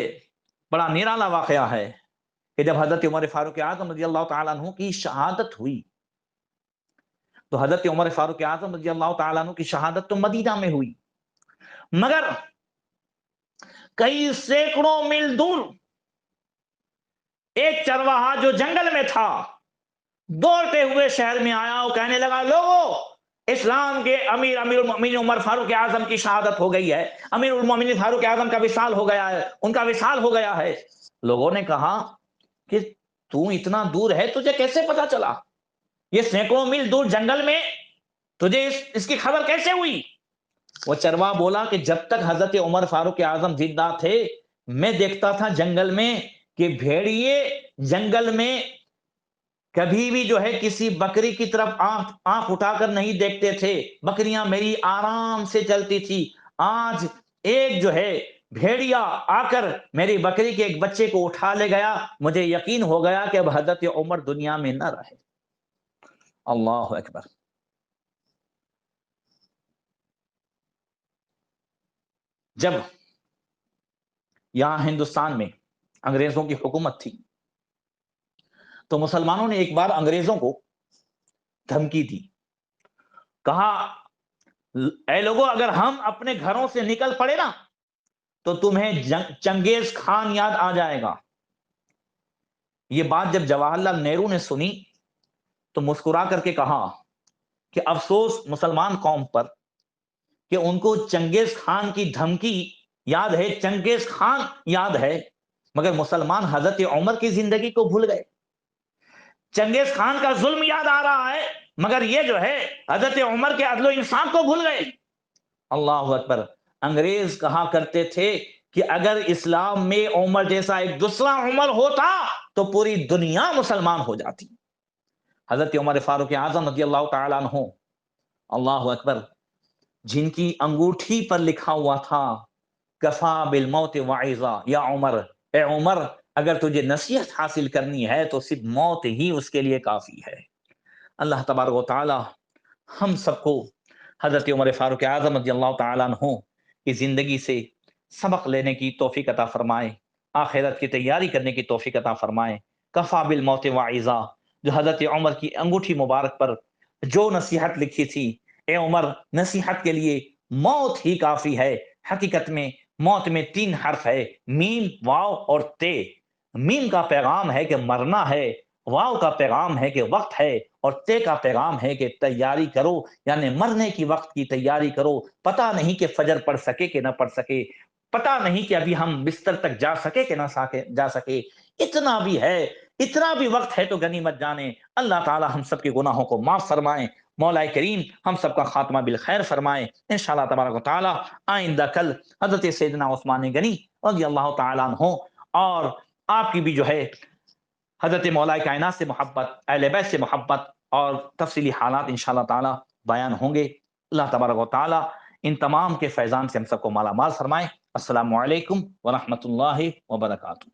بڑا نرالا واقعہ ہے کہ جب حضرت عمر فاروق اعظم رضی اللہ تعالیٰ عنہ کی شہادت ہوئی تو حضرت عمر فاروق اعظم رضی اللہ تعالیٰ عنہ کی شہادت تو مدینہ میں ہوئی، مگر کئی سینکڑوں میل دور ایک چرواہا جو جنگل میں تھا دوڑتے ہوئے شہر میں آیا اور کہنے لگا لوگوں اسلام کے امیر المومنین عمر فاروق اعظم کی شہادت ہو گئی ہے، امیر المومنین فاروق اعظم کا وصال ہو گیا ہے، ان کا وصال ہو گیا ہے. لوگوں نے کہا کہ تو اتنا دور ہے تجھے کیسے پتا چلا؟ یہ سینکڑوں میل دور جنگل میں تجھے اس کی خبر کیسے ہوئی؟ وہ چرواہا بولا کہ جب تک حضرت عمر فاروق اعظم زندہ تھے میں دیکھتا تھا جنگل میں کہ بھیڑیے جنگل میں کبھی بھی جو ہے کسی بکری کی طرف آنکھ اٹھا کر نہیں دیکھتے تھے، بکریاں میری آرام سے چلتی تھی. آج ایک جو ہے بھیڑیا آ کر میری بکری کے ایک بچے کو اٹھا لے گیا، مجھے یقین ہو گیا کہ اب حضرت عمر دنیا میں نہ رہے. اللہ اکبر. جب یہاں ہندوستان میں انگریزوں کی حکومت تھی تو مسلمانوں نے ایک بار انگریزوں کو دھمکی دی، کہا اے لوگوں اگر ہم اپنے گھروں سے نکل پڑے نا تو تمہیں چنگیز خان یاد آ جائے گا. یہ بات جب جواہر لال نہرو نے سنی تو مسکرا کر کے کہا کہ افسوس مسلمان قوم پر کہ ان کو چنگیز خان کی دھمکی یاد ہے، چنگیز خان یاد ہے، مگر مسلمان حضرت عمر کی زندگی کو بھول گئے۔ چنگیز خان کا ظلم یاد آ رہا ہے، مگر یہ جو ہے حضرت عمر کے عدل و انصاف کو بھول گئے۔ اللہ اکبر۔ انگریز کہا کرتے تھے کہ اگر اسلام میں عمر جیسا ایک دوسرا عمر ہوتا تو پوری دنیا مسلمان ہو جاتی۔ حضرت عمر فاروق اعظم رضی اللہ تعالیٰ عنہ، اللہ اکبر، جن کی انگوٹھی پر لکھا ہوا تھا کفا بالموت وعظا، یا عمر، اے عمر، اگر تجھے نصیحت حاصل کرنی ہے تو صرف موت ہی اس کے لیے کافی ہے۔ اللہ تبارک و تعالی ہم سب کو حضرت عمر فاروق اعظم رضی اللہ تعالیٰ عنہ کی زندگی سے سبق لینے کی توفیق عطا فرمائے، آخرت کی تیاری کرنے کی توفیق عطا فرمائے۔ کفا بالموت وعظا، جو حضرت عمر کی انگوٹھی مبارک پر جو نصیحت لکھی تھی، اے عمر، نصیحت کے لیے موت ہی کافی ہے۔ حقیقت میں موت میں 3 حرف ہے، میم، واو اور تے۔ میم کا پیغام ہے کہ مرنا ہے، واو کا پیغام ہے کہ وقت ہے، اور تے کا پیغام ہے کہ تیاری کرو، یعنی مرنے کی وقت کی تیاری کرو۔ پتہ نہیں کہ فجر پڑھ سکے کہ نہ پڑھ سکے، پتہ نہیں کہ ابھی ہم بستر تک جا سکے کہ نہ جا سکے، اتنا بھی ہے، اتنا بھی وقت ہے تو غنیمت جانے۔ اللہ تعالی ہم سب کے گناہوں کو معاف فرمائیں، مولا کریم ہم سب کا خاتمہ بالخیر فرمائے۔ انشاءاللہ تبارک و تعالی آئندہ کل حضرت سیدنا عثمان غنی رضی اللہ تعالیٰ عنہ اور آپ کی بھی جو ہے حضرت مولا کائنات سے محبت، اہل بیت سے محبت اور تفصیلی حالات انشاءاللہ تعالی بیان ہوں گے۔ اللہ تبارک و تعالی ان تمام کے فیضان سے ہم سب کو مالا مال فرمائے۔ السلام علیکم ورحمۃ اللہ وبرکاتہ۔